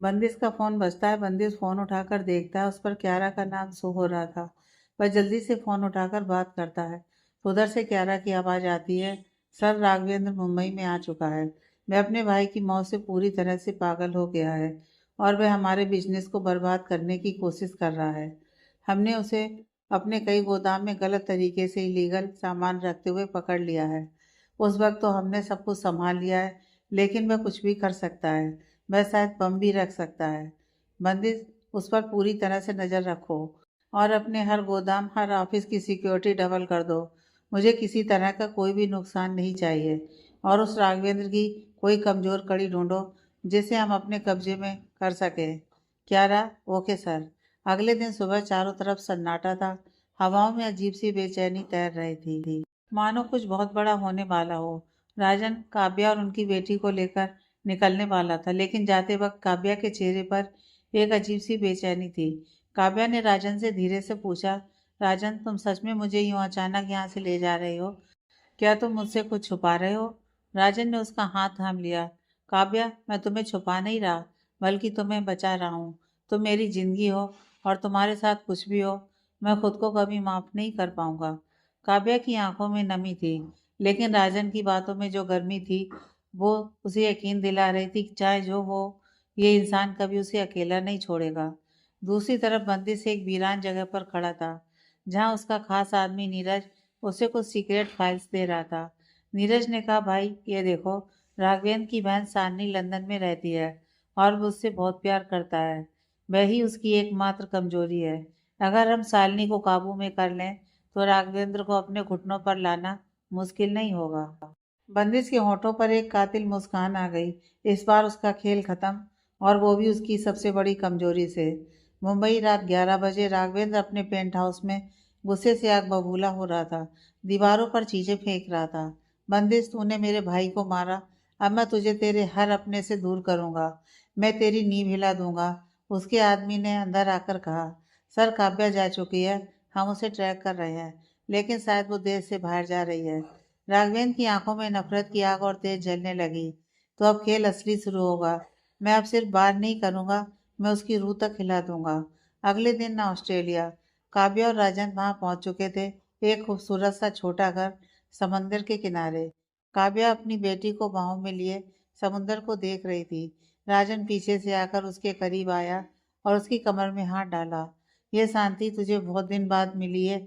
बंदिश का फ़ोन बजता है। बंदिश फ़ोन उठाकर देखता है, उस पर क्यारा का नाम शो हो रहा था। वह जल्दी से फ़ोन उठाकर बात करता है तो उधर से क्यारा की आवाज़ आती है, सर राघवेंद्र मुंबई में आ चुका है। वह अपने भाई की मौत से पूरी तरह से पागल हो गया है और वह हमारे बिजनेस को बर्बाद करने की कोशिश कर रहा है। हमने उसे अपने कई गोदाम में गलत तरीके से इलीगल सामान रखते हुए पकड़ लिया है। उस वक्त तो हमने सब कुछ संभाल लिया है, लेकिन वह कुछ भी कर सकता है। वह शायद बम भी रख सकता है। बंदिश, उस पर पूरी तरह से नज़र रखो और अपने हर गोदाम, हर ऑफिस की सिक्योरिटी डबल कर दो। मुझे किसी तरह का कोई भी नुकसान नहीं चाहिए। और उस राघवेंद्र की कोई कमज़ोर कड़ी ढूंढो जिसे हम अपने कब्जे में कर सकें। क्यारा, ओके सर। अगले दिन सुबह चारों तरफ सन्नाटा था। हवाओं में अजीब सी बेचैनी तैर रही थी, मानो कुछ बहुत बड़ा होने वाला हो। राजन काव्या और उनकी बेटी को लेकर निकलने वाला था, लेकिन जाते वक्त काव्या के चेहरे पर एक अजीब सी बेचैनी थी। काव्या ने राजन से धीरे से पूछा, राजन, तुम सच में मुझे यूं अचानक यहाँ से ले जा रहे हो? क्या तुम मुझसे कुछ छुपा रहे हो? राजन ने उसका हाथ थाम लिया। काव्या, मैं तुम्हें छुपा नहीं रहा, बल्कि तुम्हें बचा रहा हूँ। तुम मेरी जिंदगी हो और तुम्हारे साथ कुछ भी हो, मैं खुद को कभी माफ नहीं कर पाऊंगा। काव्या की आंखों में नमी थी, लेकिन राजन की बातों में जो गर्मी थी वो उसे यकीन दिला रही थी कि चाहे जो हो, ये इंसान कभी उसे अकेला नहीं छोड़ेगा। दूसरी तरफ बंदिश एक वीरान जगह पर खड़ा था, जहाँ उसका खास आदमी नीरज उसे कुछ सीक्रेट फाइल्स दे रहा था। नीरज ने कहा, भाई ये देखो, राघवेंद्र की बहन सान्नी लंदन में रहती है और वो उससे बहुत प्यार करता है। वही उसकी एकमात्र कमजोरी है। अगर हम शालिनी को काबू में कर लें तो राघवेंद्र को अपने घुटनों पर लाना मुश्किल नहीं होगा। बंदिश के होठों पर एक कातिल मुस्कान आ गई। इस बार उसका खेल खत्म, और वो भी उसकी सबसे बड़ी कमजोरी से। मुंबई, रात 11 बजे। राघवेंद्र अपने पेंट हाउस में गुस्से से आग बबूला हो रहा था। दीवारों पर चीजें फेंक रहा था। बंदिश, तूने मेरे भाई को मारा, अब मैं तुझे तेरे हर अपने से दूर करूंगा। मैं तेरी नींव हिला दूंगा। उसके आदमी ने अंदर आकर कहा, सर काव्या जा चुकी है, हम उसे ट्रैक कर रहे हैं, लेकिन शायद वो देश से बाहर जा रही है। राघवेंद्र की आंखों में नफरत की आग और तेज जलने लगी। तो अब खेल असली शुरू होगा। मैं अब सिर्फ बार नहीं करूंगा, मैं उसकी रूह तक हिला दूंगा। अगले दिन ऑस्ट्रेलिया। काव्या और राजन वहां पहुंच चुके थे। एक खूबसूरत सा छोटा घर, समंदर के किनारे। काव्या अपनी बेटी को बाहों में लिए समुंदर को देख रही थी। राजन पीछे से आकर उसके करीब आया और उसकी कमर में हाथ डाला। यह शांति तुझे बहुत दिन बाद मिली है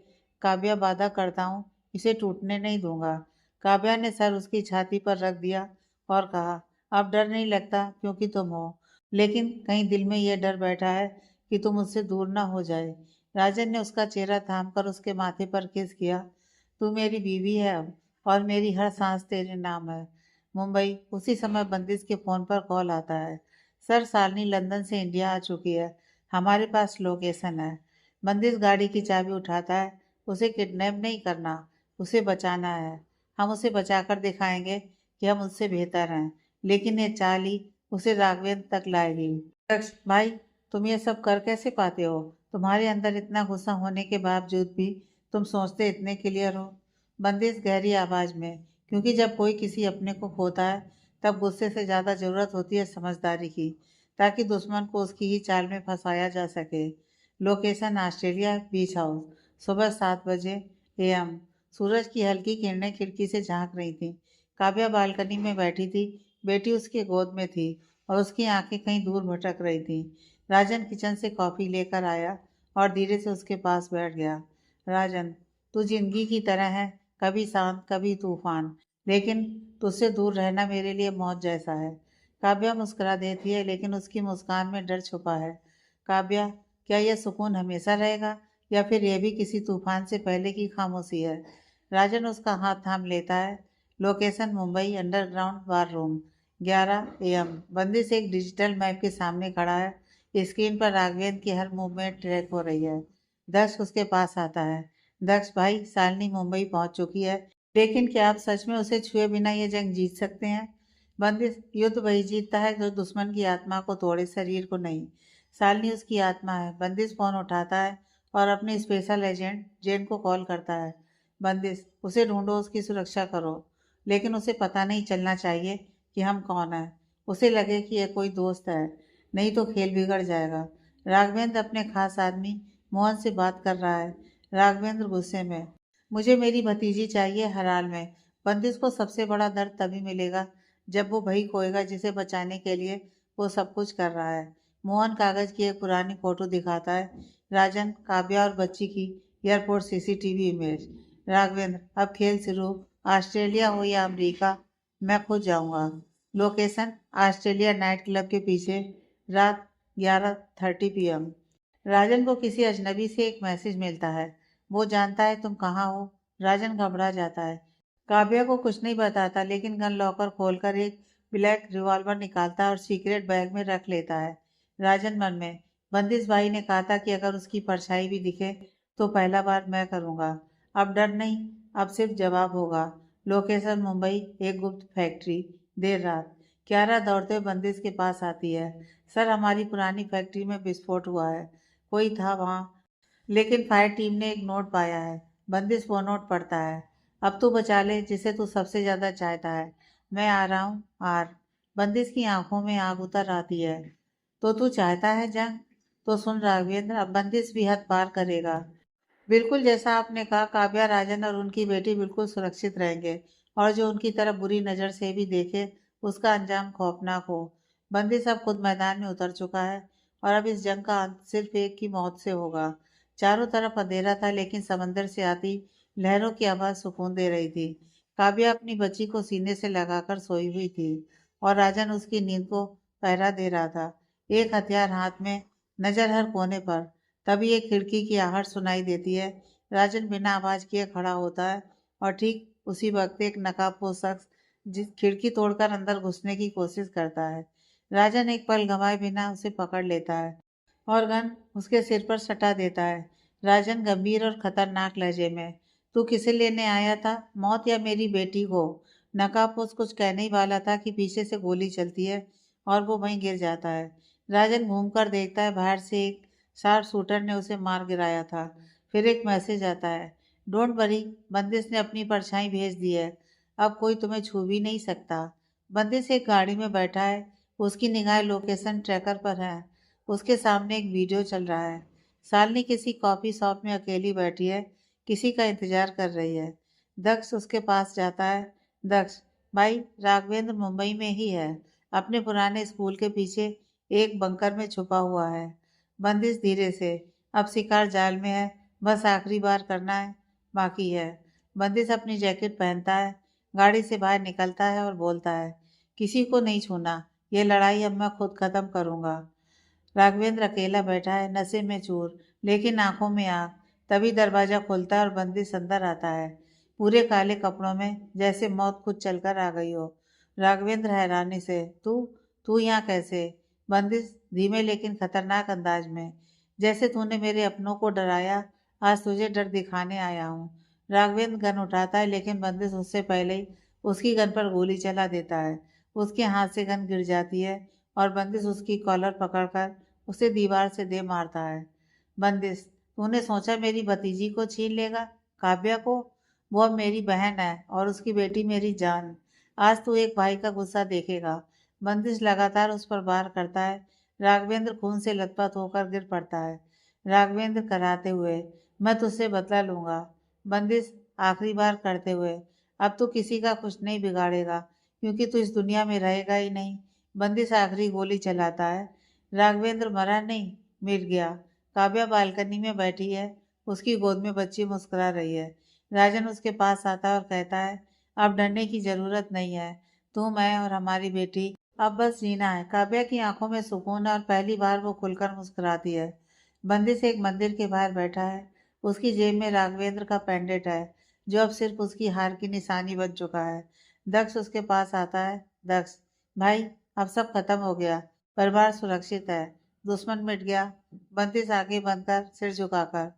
काव्या, वादा करता हूँ इसे टूटने नहीं दूंगा। काव्या ने सर उसकी छाती पर रख दिया और कहा, अब डर नहीं लगता क्योंकि तुम हो, लेकिन कहीं दिल में यह डर बैठा है कि तुम मुझसे दूर ना हो जाए। राजन ने उसका चेहरा थामकर उसके माथे पर किस किया। तू मेरी बीवी है अब, और मेरी हर सांस तेरे नाम है। मुंबई। उसी समय बंदिश के फोन पर कॉल आता है। सर, शालिनी लंदन से इंडिया आ चुकी है, हमारे पास लोकेशन है। बंदिश गाड़ी की चाबी उठाता है। उसे किडनैप नहीं करना, उसे बचाना है। हम उसे बचाकर दिखाएंगे कि हम उससे बेहतर हैं, लेकिन ये चाल ही उसे राघवेंद्र तक लाएगी। दक्ष भाई, तुम ये सब कर कैसे पाते हो? तुम्हारे अंदर इतना गुस्सा होने के बावजूद भी तुम सोचते इतने क्लियर हो। बंदिश गहरी आवाज में, क्योंकि जब कोई किसी अपने को खोता है, तब गुस्से से ज्यादा जरूरत होती है समझदारी की, ताकि दुश्मन को उसकी ही चाल में फंसाया जा सके। लोकेशन ऑस्ट्रेलिया, बीच हाउस। सुबह 7 बजे एएम। सूरज की हल्की किरणें खिड़की से झांक रही थीं। काव्या बालकनी में बैठी थी। बेटी उसके गोद में थी और उसकी आंखें कहीं दूर भटक रही थीं। राजन किचन से कॉफी लेकर आया और धीरे से उसके पास बैठ गया। राजन, तू जिंदगी की तरह है, कभी शांत कभी तूफान, लेकिन तुझसे दूर रहना मेरे लिए मौत जैसा है। काव्या मुस्कुरा देती है, लेकिन उसकी मुस्कान में डर छुपा है। काव्या, क्या यह सुकून हमेशा रहेगा, या फिर यह भी किसी तूफान से पहले की खामोशी है? राजन उसका हाथ थाम लेता है। Location Mumbai, underground bar room. 11 AM। बंदिश एक डिजिटल मैप के सामने खड़ा है। स्क्रीन पर राघवेंद्र की हर मूवमेंट ट्रैक हो रही है। दक्ष उसके पास आता है। दक्ष भाई, शालिनी मुंबई पहुंच चुकी है, लेकिन क्या आप सच में उसे छुए बिना ये जंग जीत सकते हैं? बंदिश, युद्ध वही जीतता है जो दुश्मन की आत्मा को तोड़े, शरीर को नहीं। शालिनी उसकी आत्मा है। बंदिश फोन उठाता है और अपने स्पेशल एजेंट जेन को कॉल करता है। बंदिश, उसे ढूंढो, उसकी सुरक्षा करो, लेकिन उसे पता नहीं चलना चाहिए कि हम कौन हैं। उसे लगे कि यह कोई दोस्त है, नहीं तो खेल बिगड़ जाएगा। राघवेंद्र अपने खास आदमी मोहन से बात कर रहा है। राघवेंद्र गुस्से में, मुझे मेरी भतीजी चाहिए हर हाल में। बंदिश को सबसे बड़ा दर्द तभी मिलेगा जब वो भाई खोएगा जिसे बचाने के लिए वो सब कुछ कर रहा है। मोहन कागज की एक पुरानी फोटो दिखाता है। राजन, काव्या और बच्ची की एयरपोर्ट सीसीटीवी इमेज। राघवेंद्र, अब खेल शुरू। ऑस्ट्रेलिया हो या अमेरिका, मैं खुद जाऊंगा। लोकेशन, ऑस्ट्रेलिया नाइट क्लब के पीछे। रात 11:30 PM। राजन को किसी अजनबी से एक मैसेज मिलता है। वो जानता है तुम कहाँ हो। राजन घबरा जाता है। काव्या को कुछ नहीं बताता, लेकिन गन लॉकर खोलकर एक ब्लैक रिवॉल्वर निकालता है और सीक्रेट बैग में रख लेता है। राजन मन में, बंदिश भाई ने कहा था कि अगर उसकी परछाई भी दिखे तो पहला बार मैं करूंगा। अब डर नहीं, अब सिर्फ जवाब होगा। लोकेशन, मुंबई, एक गुप्त फैक्ट्री। देर रात क्यारा दौड़ते हुए बंदिश के पास आती है। सर, हमारी पुरानी फैक्ट्री में विस्फोट हुआ है। कोई था वहाँ, लेकिन फायर टीम ने एक नोट पाया है। बंदिश वो नोट पढ़ता है। अब तू बचा ले जिसे तू सबसे ज्यादा चाहता है। मैं आ रहा हूँ, आर। बंदिश की आंखों में आग उतर आती है। तो तू चाहता है जंग? तो सुन राघवेंद्र, अब बंदिश भी हद पार करेगा। बिल्कुल जैसा आपने कहा, काव्या, राजन और उनकी बेटी बिल्कुल सुरक्षित रहेंगे, और जो उनकी तरफ बुरी नजर से भी देखे उसका अंजाम खौफनाक हो। बंदिश अब खुद मैदान में उतर चुका है, और अब इस जंग का अंत सिर्फ एक की मौत से होगा। चारों तरफ अंधेरा था, लेकिन समंदर से आती लहरों की आवाज सुकून दे रही थी। काव्या अपनी बच्ची को सीने से लगाकर सोई हुई थी, और राजन उसकी नींद को पहरा दे रहा था, एक हथियार हाथ में, नजर हर कोने पर। तभी एक खिड़की की आहट सुनाई देती है। राजन बिना आवाज किए खड़ा होता है, और ठीक उसी वक्त एक नकाबपोश शख्स जिस खिड़की तोड़कर अंदर घुसने की कोशिश करता है। राजन एक पल गंवाए बिना उसे पकड़ लेता है और गन उसके सिर पर सटा देता है। राजन गंभीर और खतरनाक लहजे में, तू किसे लेने आया था, मौत या मेरी बेटी को? नकाबपोश कुछ कहने ही वाला था कि पीछे से गोली चलती है और वो वहीं गिर जाता है। राजन घूमकर देखता है, बाहर से एक शार्प शूटर ने उसे मार गिराया था। फिर एक मैसेज आता है, डोंट वरी, बंदिश ने अपनी परछाई भेज दी है, अब कोई तुम्हें छू भी नहीं सकता। बंदिश एक गाड़ी में बैठा है, उसकी निगाह लोकेशन ट्रैकर पर है। उसके सामने एक वीडियो चल रहा है। शालिनी किसी कॉफी शॉप में अकेली बैठी है, किसी का इंतजार कर रही है। दक्ष उसके पास जाता है। दक्ष, भाई, राघवेंद्र मुंबई में ही है, अपने पुराने स्कूल के पीछे एक बंकर में छुपा हुआ है। बंदिश धीरे से, अब शिकार जाल में है, बस आखिरी बार करना है, बाकी है। बंदिश अपनी जैकेट पहनता है, गाड़ी से बाहर निकलता है और बोलता है, किसी को नहीं छूना, ये लड़ाई अब मैं खुद खत्म करूंगा। राघवेंद्र अकेला बैठा है, नशे में चूर, लेकिन आंखों में आग। तभी दरवाजा खुलता है और बंदिश अंदर आता है, पूरे काले कपड़ों में, जैसे मौत खुद चलकर आ गई हो। राघवेंद्र हैरानी से, तू तू यहाँ कैसे? बंदिश धीमे लेकिन खतरनाक अंदाज में, जैसे तूने मेरे अपनों को डराया, आज तुझे डर दिखाने आया हूँ। राघवेंद्र गन उठाता है, लेकिन बंदिश उससे पहले ही उसकी गन पर गोली चला देता है। उसके हाथ से गन गिर जाती है, और बंदिश उसकी कॉलर पकड़कर उसे दीवार से दे मारता है। बंदिश, तूने सोचा मेरी भतीजी को छीन लेगा? काव्या को? वो अब मेरी बहन है, और उसकी बेटी मेरी जान। आज तू एक भाई का गुस्सा देखेगा। बंदिश लगातार उस पर वार करता है। राघवेंद्र खून से लथपथ होकर गिर पड़ता है। राघवेंद्र कराते हुए, मैं तुझसे बदला लूंगा। बंदिश आखिरी बार करते हुए, अब तू किसी का कुछ नहीं बिगाड़ेगा, क्योंकि तू इस दुनिया में रहेगा ही नहीं। बंदिश आखिरी गोली चलाता है। राघवेंद्र मरा नहीं, मिट गया। काव्या बालकनी में बैठी है, उसकी गोद में बच्ची मुस्कुरा रही है। राजन उसके पास आता है और कहता है, अब डरने की जरूरत नहीं है, तू, मैं और हमारी बेटी, अब बस जीना है। काव्या की आंखों में सुकून है, और पहली बार वो खुलकर मुस्कुराती है। बंदिश एक मंदिर के बाहर बैठा है, उसकी जेब में राघवेंद्र का पेंडेंट है, जो अब सिर्फ उसकी हार की निशानी बन चुका है। दक्ष उसके पास आता है। दक्ष, भाई, अब सब खत्म हो गया, परिवार सुरक्षित है, दुश्मन मिट गया। बंदिश आगे बनकर, सिर झुकाकर,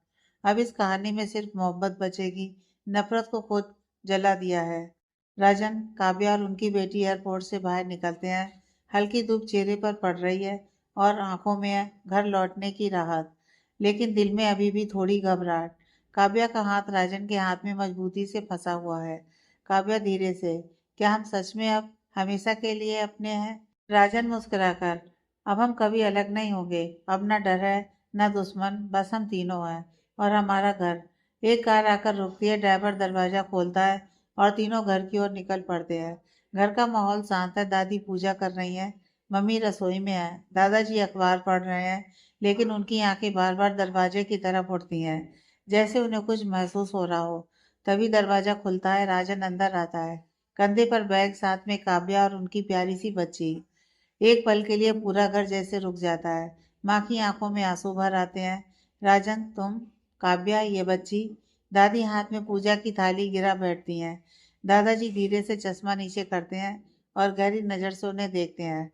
अब इस कहानी में सिर्फ मोहब्बत बचेगी, नफरत को खुद जला दिया है। राजन, काव्या और उनकी बेटी एयरपोर्ट से बाहर निकलते हैं। हल्की धूप चेहरे पर पड़ रही है, और आंखों में है घर लौटने की राहत, लेकिन दिल में अभी भी थोड़ी घबराहट। काव्या का हाथ राजन के हाथ में मजबूती से फंसा हुआ है। काव्या धीरे से, क्या हम सच में अब हमेशा के लिए अपने हैं? राजन मुस्कुराकर, अब हम कभी अलग नहीं होंगे। अब न डर है न दुश्मन, बस हम तीनों हैं और हमारा घर। एक कार आकर रुकती है, ड्राइवर दरवाजा खोलता है और तीनों घर की ओर निकल पड़ते हैं। घर का माहौल शांत है। दादी पूजा कर रही हैं, मम्मी रसोई में है, दादाजी अखबार पढ़ रहे हैं, लेकिन उनकी आंखें बार बार दरवाजे की तरफ उठती हैं, जैसे उन्हें कुछ महसूस हो रहा हो। तभी दरवाजा खुलता है, राजन अंदर आता है, कंधे पर बैग, साथ में काव्या और उनकी प्यारी सी बच्ची। एक पल के लिए पूरा घर जैसे रुक जाता है। माँ की आंखों में आंसू भर आते हैं। राजन, तुम? काव्या, ये बच्ची। दादी हाथ में पूजा की थाली गिरा बैठती हैं। दादाजी धीरे से चश्मा नीचे करते हैं और गहरी नजर से उन्हें देखते हैं।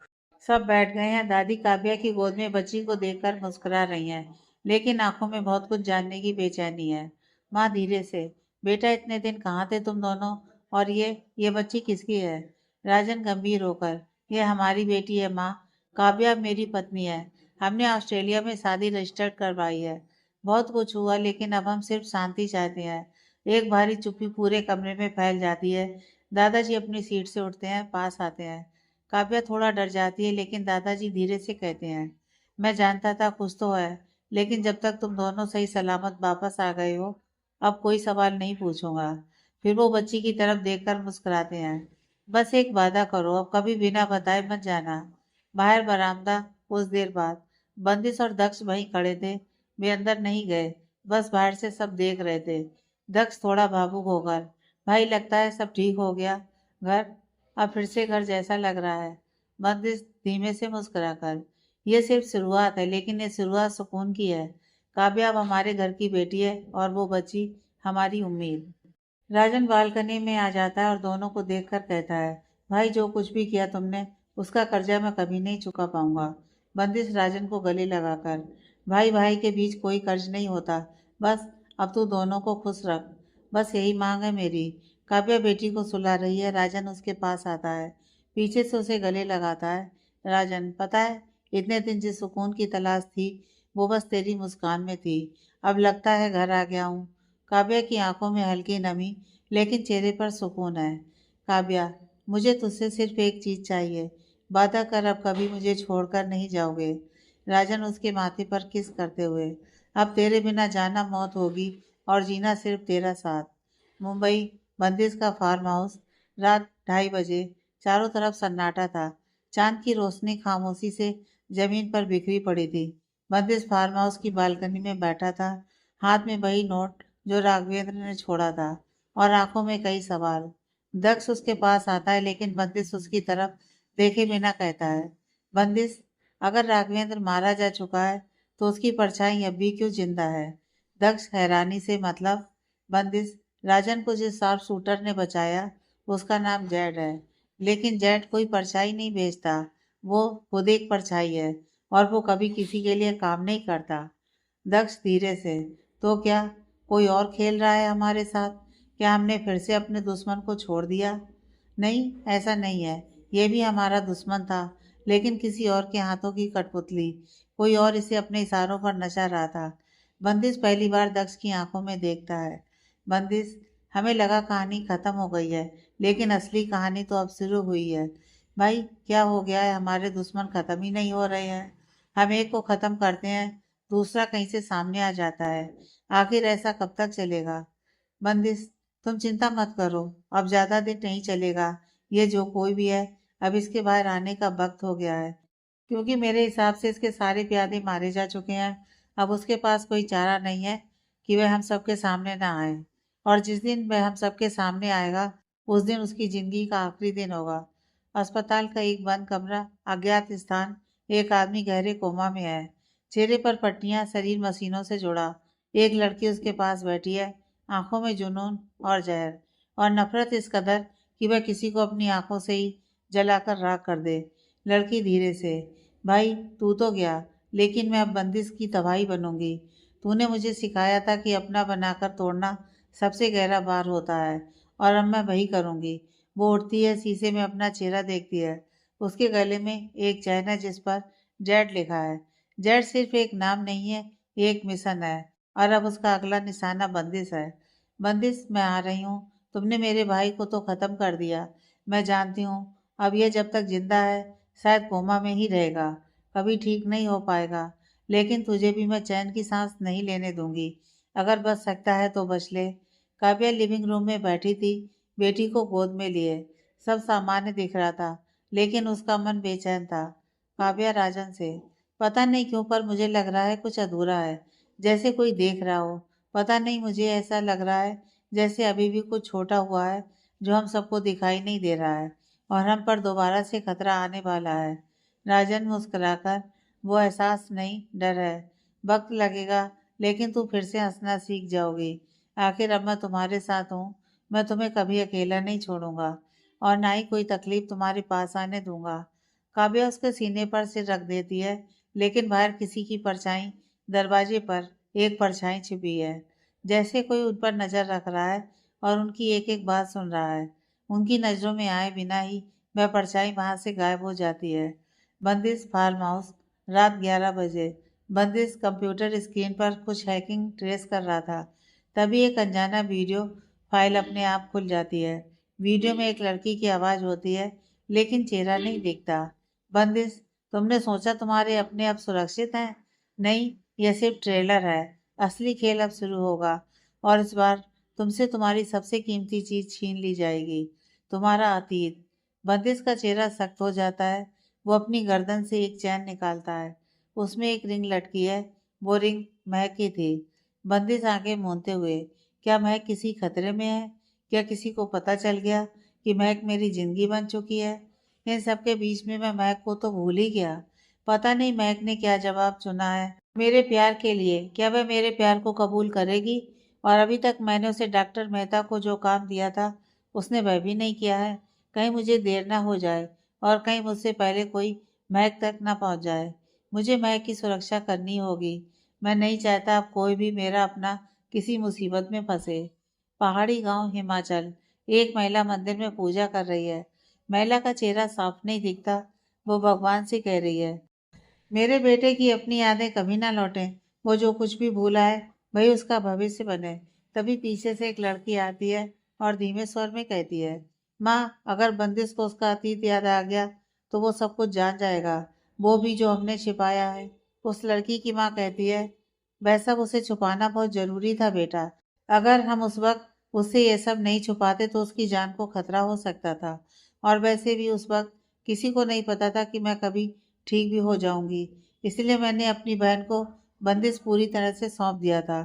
सब बैठ गए हैं। दादी काव्या की गोद में बच्ची को देखकर मुस्कुरा रही हैं, लेकिन आंखों में बहुत कुछ जानने की बेचैनी है। माँ धीरे से, बेटा इतने दिन कहाँ थे तुम दोनों? और ये बच्ची किसकी है? राजन गंभीर होकर, ये हमारी बेटी है माँ। काव्या मेरी पत्नी है। हमने ऑस्ट्रेलिया में शादी रजिस्टर्ड करवाई है। बहुत कुछ हुआ, लेकिन अब हम सिर्फ शांति चाहते हैं। एक भारी चुप्पी पूरे कमरे में फैल जाती है। दादाजी अपनी सीट से उठते हैं, पास आते हैं। काव्या थोड़ा डर जाती है, लेकिन दादाजी धीरे से कहते हैं, मैं जानता था कुछ तो है, लेकिन जब तक तुम दोनों सही सलामत वापस आ गए हो, अब कोई सवाल नहीं पूछूंगा। फिर वो बच्ची की तरफ देखकर मुस्कुराते हैं। बस एक वादा करो, अब कभी बिना बताए मत जाना। बाहर बरामदा। कुछ देर बाद बंदिश और दक्ष वहीं खड़े थे। वे अंदर नहीं गए, बस बाहर से सब देख रहे थे। दक्ष थोड़ा भावुक होकर, भाई लगता है सब ठीक हो गया। घर, अब फिर से घर जैसा लग रहा है। बंदिश धीमे से मुस्कुराकर, ये सिर्फ शुरुआत है, लेकिन ये शुरुआत सुकून की है। काव्या अब हमारे घर की बेटी है और वो बच्ची हमारी उम्मीद। राजन बालकनी में आ जाता है और दोनों को देखकर कहता है, भाई जो कुछ भी किया तुमने, उसका कर्जा मैं कभी नहीं चुका पाऊंगा। बंदिश राजन को गले लगाकर, भाई भाई के बीच कोई कर्ज नहीं होता। बस अब तू दोनों को खुश रख, बस यही मांग है मेरी। काव्या बेटी को सुला रही है। राजन उसके पास आता है, पीछे से उसे गले लगाता है। राजन, पता है, इतने दिन जिस सुकून की तलाश थी, वो बस तेरी मुस्कान में थी। अब लगता है घर आ गया हूँ। काव्या की आंखों में हल्की नमी, लेकिन चेहरे पर सुकून है। काव्या, मुझे तुझसे सिर्फ एक चीज चाहिए। वादा कर अब कभी मुझे छोड़कर नहीं जाओगे। राजन उसके माथे पर किस करते हुए, अब तेरे बिना जाना मौत होगी और जीना सिर्फ तेरा साथ। मुंबई, बंदिश का फार्म हाउस। रात 2:30 बजे। चारों तरफ सन्नाटा था। चांद की रोशनी खामोशी से जमीन पर बिखरी पड़ी थी। बंदिश फार्म हाउस की बालकनी में बैठा था, हाथ में वही नोट जो राघवेंद्र ने छोड़ा था, और आंखों में कई सवाल। दक्ष उसके पास आता है, लेकिन बंदिश उसकी तरफ देखे बिना कहता है, बंदिश, अगर राघवेंद्र मारा जा चुका है, तो उसकी परछाई अब भी क्यों जिंदा है? दक्ष हैरानी से, मतलब? बंदिश, राजन को जिस शार्प शूटर ने बचाया, उसका नाम जेड है। लेकिन जेड कोई परछाई नहीं बेचता, वो खुद एक परछाई है, और वो कभी किसी के लिए काम नहीं करता। दक्ष धीरे से, तो क्या कोई और खेल रहा है हमारे साथ? क्या हमने फिर से अपने दुश्मन को छोड़ दिया? नहीं, ऐसा नहीं है। ये भी हमारा दुश्मन था, लेकिन किसी और के हाथों की कठपुतली। कोई और इसे अपने इशारों पर नचा रहा था। बंदिश पहली बार दक्ष की आंखों में देखता है। बंदिश, हमें लगा कहानी खत्म हो गई है, लेकिन असली कहानी तो अब शुरू हुई है। भाई, क्या हो गया है? हमारे दुश्मन खत्म ही नहीं हो रहे हैं। हम एक को खत्म करते हैं, दूसरा कहीं से सामने आ जाता है। आखिर ऐसा कब तक चलेगा? बंदिश, तुम चिंता मत करो, अब ज्यादा दिन नहीं चलेगा। ये जो कोई भी है, अब इसके बाहर आने का वक्त हो गया है, क्योंकि मेरे हिसाब से इसके सारे प्यादे मारे जा चुके हैं। अब उसके पास कोई चारा नहीं है कि वह हम सबके सामने ना आए, और जिस दिन वह हम सबके सामने आएगा, उस दिन उसकी जिंदगी का आखिरी दिन होगा। अस्पताल का एक बंद कमरा, अज्ञात स्थान, एक आदमी गहरे कोमा में है, चेहरे पर पट्टियां, शरीर मशीनों से जुड़ा। एक लड़की उसके पास बैठी है, आंखों में जुनून और जहर और नफरत इस कदर कि वह किसी को अपनी आंखों से ही जलाकर राख कर दे। लड़की धीरे से, भाई तू तो गया, लेकिन मैं अब बंदिश की तबाही बनूंगी। तूने मुझे सिखाया था कि अपना बनाकर तोड़ना सबसे गहरा बार होता है, और अब मैं वही करूंगी। वो उठती है, शीशे में अपना चेहरा देखती है। उसके गले में एक चैन है जिस पर जेड लिखा है। जेड सिर्फ एक नाम नहीं है, एक मिशन है, और अब उसका अगला निशाना बंदिश है। बंदिश, मैं आ रही हूँ। तुमने मेरे भाई को तो खत्म कर दिया, मैं जानती हूँ। अब यह जब तक जिंदा है, शायद कोमा में ही रहेगा। कभी ठीक नहीं हो पाएगा, लेकिन तुझे भी मैं चैन की सांस नहीं लेने दूंगी। अगर बच सकता है तो बच ले। काव्या लिविंग रूम में बैठी थी, बेटी को गोद में लिए। सब सामान्य दिख रहा था, लेकिन उसका मन बेचैन था। काव्या राजन से, पता नहीं क्यों पर मुझे लग रहा है कुछ अधूरा है, जैसे कोई देख रहा हो। पता नहीं, मुझे ऐसा लग रहा है जैसे अभी भी कुछ छोटा हुआ है जो हम सबको दिखाई नहीं दे रहा है, और हम पर दोबारा से खतरा आने वाला है। राजन मुस्कुराकर, वो एहसास नहीं, डर है। वक्त लगेगा, लेकिन तू फिर से हंसना सीख जाओगी। आखिर अब मैं तुम्हारे साथ हूँ। मैं तुम्हें कभी अकेला नहीं छोड़ूंगा, और ना ही कोई तकलीफ तुम्हारे पास आने दूंगा। काव्या उसके सीने पर सिर रख देती है, लेकिन बाहर किसी की परछाई, दरवाजे पर एक परछाई छिपी है, जैसे कोई उन पर नजर रख रहा है और उनकी एक एक बात सुन रहा है। उनकी नजरों में आए बिना ही वह परछाई वहां से गायब हो जाती है। बंदिश फार्म हाउस, रात 11 बजे। बंदिश कंप्यूटर स्क्रीन पर कुछ हैकिंग ट्रेस कर रहा था। तभी एक अनजाना वीडियो फाइल अपने आप खुल जाती है। वीडियो में एक लड़की की आवाज़ होती है, लेकिन चेहरा नहीं दिखता। बंदिश, तुमने सोचा तुम्हारे अपने अब सुरक्षित हैं? नहीं, यह सिर्फ ट्रेलर है। असली खेल अब शुरू होगा, और इस बार तुमसे तुम्हारी सबसे कीमती चीज छीन ली जाएगी, तुम्हारा अतीत। बंदिश का चेहरा सख्त हो जाता है। वो अपनी गर्दन से एक चैन निकालता है। उसमें एक रिंग लटकी है। वो रिंग महक की थी। बंदिश आंखें मूंदते हुए, क्या महक किसी खतरे में है? क्या किसी को पता चल गया कि महक मेरी जिंदगी बन चुकी है? इन सबके बीच में मैं महक को तो भूल ही गया। पता नहीं महक ने क्या जवाब चुना है मेरे प्यार के लिए। क्या वह मेरे प्यार को कबूल करेगी? और अभी तक मैंने उसे डॉक्टर मेहता को जो काम दिया था, उसने वह भी नहीं किया है। कहीं मुझे देर ना हो जाए, और कहीं मुझसे पहले कोई महक तक ना पहुंच जाए। मुझे महक की सुरक्षा करनी होगी। मैं नहीं चाहता अब कोई भी मेरा अपना किसी मुसीबत में फंसे। पहाड़ी गांव, हिमाचल। एक महिला मंदिर में पूजा कर रही है। महिला का चेहरा साफ नहीं दिखता। वो भगवान से कह रही है, मेरे बेटे की अपनी यादें कभी ना लौटें। वो जो कुछ भी भूला है, वही उसका भविष्य बने। तभी पीछे से एक लड़की आती है और धीमे स्वर में कहती है, माँ, अगर बंदिश को उसका अतीत याद आ गया तो वो सब कुछ जान जाएगा, वो भी जो हमने छिपाया है। उस लड़की की माँ कहती है, वह सब उसे छुपाना बहुत जरूरी था बेटा। अगर हम उस वक्त उससे ये सब नहीं छुपाते तो उसकी जान को खतरा हो सकता था। और वैसे भी उस वक्त किसी को नहीं पता था कि मैं कभी ठीक भी हो जाऊंगी। इसलिए मैंने अपनी बहन को बंदिश पूरी तरह से सौंप दिया था,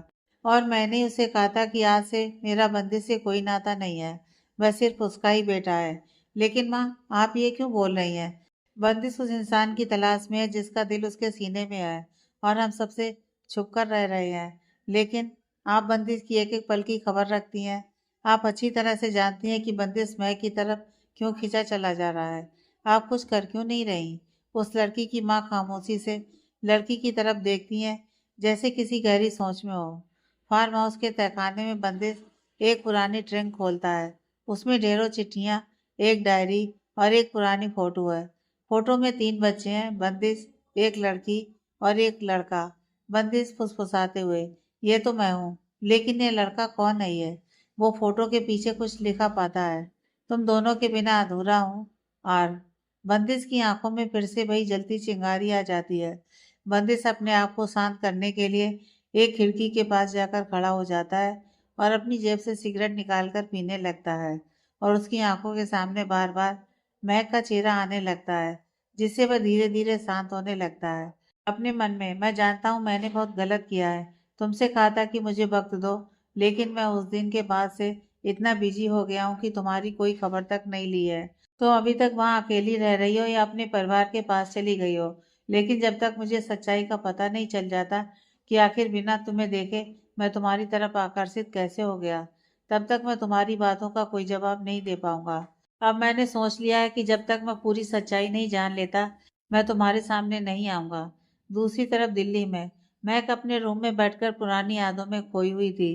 और मैंने उसे कहा था कि आज से मेरा बंदिश से कोई नाता नहीं है, वह सिर्फ उसका ही बेटा है। लेकिन माँ, आप ये क्यों बोल रही हैं? बंदिश उस इंसान की तलाश में है जिसका दिल उसके सीने में है, और हम सबसे छुप कर रह रहे हैं। लेकिन आप बंदिश की एक एक पल की खबर रखती हैं। आप अच्छी तरह से जानती हैं कि बंदिश मैं की तरफ क्यों खींचा चला जा रहा है। आप कुछ कर क्यों नहीं रही? उस लड़की की माँ खामोशी से लड़की की तरफ देखती है, जैसे किसी गहरी सोच में हो। फार्म हाउस के तहखाने में बंदिश एक पुरानी ट्रंक खोलता है। उसमें ढेरों चिट्ठियां, एक डायरी और एक पुरानी फोटो है। फोटो में 3 बच्चे हैं, बंदिश, एक लड़की और एक लड़का। बंदिश फुसफुसाते हुए, ये तो मैं हूँ, लेकिन ये लड़का कौन है ये? वो फोटो के पीछे कुछ लिखा पाता है, तुम दोनों के बिना अधूरा हूँ। और बंदिश की आंखों में फिर से वही जलती चिंगारी आ जाती है। बंदिश अपने आप को शांत करने के लिए एक खिड़की के पास जाकर खड़ा हो जाता है और अपनी जेब से सिगरेट निकालकर पीने लगता है, और उसकी आंखों के सामने बार बार महक का चेहरा आने लगता है, जिससे वह धीरे धीरे शांत होने लगता है। अपने मन में, मैं जानता हूँ मैंने बहुत गलत किया है। तुमसे कहा था कि मुझे वक्त दो, लेकिन मैं उस दिन के बाद से इतना बिजी हो गया हूँ कि तुम्हारी कोई खबर तक नहीं ली है। तो अभी तक वहाँ अकेली रह रही हो या अपने परिवार के पास चली गई हो? लेकिन जब तक मुझे सच्चाई का पता नहीं चल जाता कि आखिर बिना तुम्हें देखे मैं तुम्हारी तरफ आकर्षित कैसे हो गया, तब तक मैं तुम्हारी बातों का कोई जवाब नहीं दे पाऊंगा। अब मैंने सोच लिया है कि जब तक मैं पूरी सच्चाई नहीं जान लेता, मैं तुम्हारे सामने नहीं आऊंगा। दूसरी तरफ दिल्ली में महक अपने रूम में बैठकर पुरानी यादों में खोई हुई थी।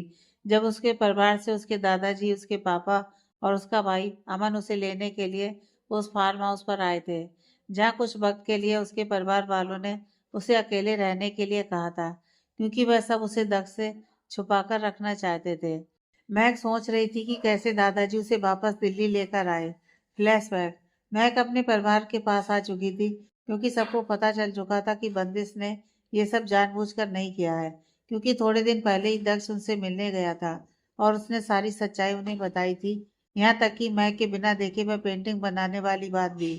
जब उसके परिवार से उसके दादाजी, उसके पापा और उसका भाई अमन उसे लेने के लिए उस फार्म हाउस पर आए थे, जहाँ कुछ वक्त के लिए उसके परिवार वालों ने उसे अकेले रहने के लिए कहा था, क्योंकि वह सब उसे दग से छुपाकर रखना चाहते थे। महक सोच रही थी कि कैसे दादाजी उसे वापस दिल्ली लेकर आए। फ्लैशबैक, महक अपने परिवार के पास आ चुकी थी क्योंकि सबको पता चल चुका था कि बंदिश ने ये सब जानबूझकर नहीं किया है, क्योंकि थोड़े दिन पहले ही दक्ष उनसे मिलने गया था और उसने सारी सच्चाई उन्हें बताई थी। यहाँ तक कि मैं के बिना देखे वह पेंटिंग बनाने वाली बात भी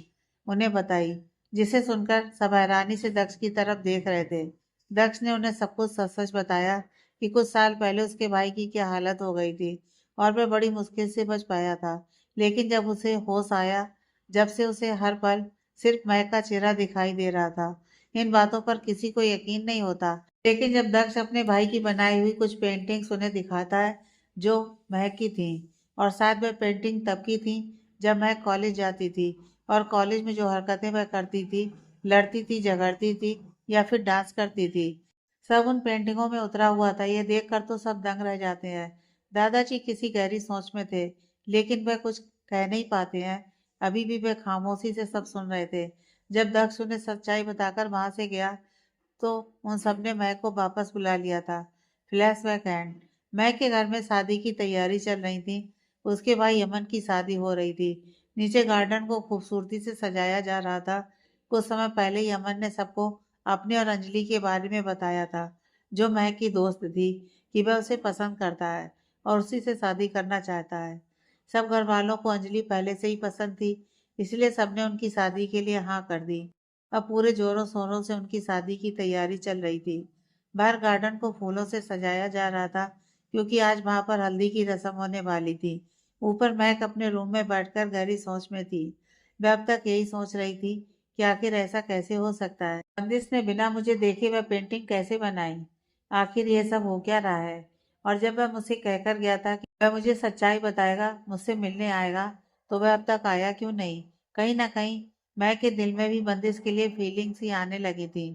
उन्हें बताई, जिसे सुनकर सब हैरानी से दक्ष की तरफ देख रहे थे। दक्ष ने उन्हें सब कुछ सच सच बताया कि कुछ साल पहले उसके भाई की क्या हालत हो गई थी और वह बड़ी मुश्किल से बच पाया था। लेकिन जब उसे होश आया, जब से उसे हर पल सिर्फ महक का चेहरा दिखाई दे रहा था। इन बातों पर किसी को यकीन नहीं होता, लेकिन जब दक्ष अपने भाई की बनाई हुई कुछ पेंटिंग्स उन्हें दिखाता है जो महक की थी, और शायद वह पेंटिंग तब की थी जब महक कॉलेज जाती थी, और कॉलेज में जो हरकतें वह करती थी, लड़ती थी, झगड़ती थी या फिर डांस करती थी, सब उन पेंटिंगों में उतरा हुआ था। ये देखकर तो सब दंग रह जाते हैं। दादाजी किसी गहरी सोच में थे, लेकिन वह कुछ कह नहीं पाते हैं। अभी भी वे खामोशी से सब सुन रहे थे। जब दक्ष उन्हें सच्चाई बताकर वहां से गया, तो उन सबने महक को वापस बुला लिया था। Flashback and. महक के घर में शादी की तैयारी चल रही थी। उसके भाई अमन की शादी हो रही थी। नीचे गार्डन को खूबसूरती से सजाया जा रहा था। कुछ समय पहले ही अमन ने सबको अपने और अंजलि के बारे में बताया था, जो महक की दोस्त थी, कि वह उसे पसंद करता है और उसी से शादी करना चाहता है। सब घर वालों को अंजलि पहले से ही पसंद थी, इसलिए सबने उनकी शादी के लिए हाँ कर दी। अब पूरे जोरों शोरों से उनकी शादी की तैयारी चल रही थी। बाहर गार्डन को फूलों से सजाया जा रहा था, क्योंकि आज वहां पर हल्दी की रस्म होने वाली थी। ऊपर महक अपने रूम में बैठकर गहरी सोच में थी। वह अब तक यही सोच रही थी कि आखिर ऐसा कैसे हो सकता है। बंदिश ने बिना मुझे देखे वह पेंटिंग कैसे बनाई? आखिर ये सब हो क्या रहा है? और जब वह मुझसे कहकर गया था कि वह मुझे सच्चाई बताएगा, मुझसे मिलने आएगा, तो वह अब तक आया क्यों नहीं? कहीं ना कहीं मैं के दिल में भी बंदिश के लिए फीलिंग्स ही आने लगी थी,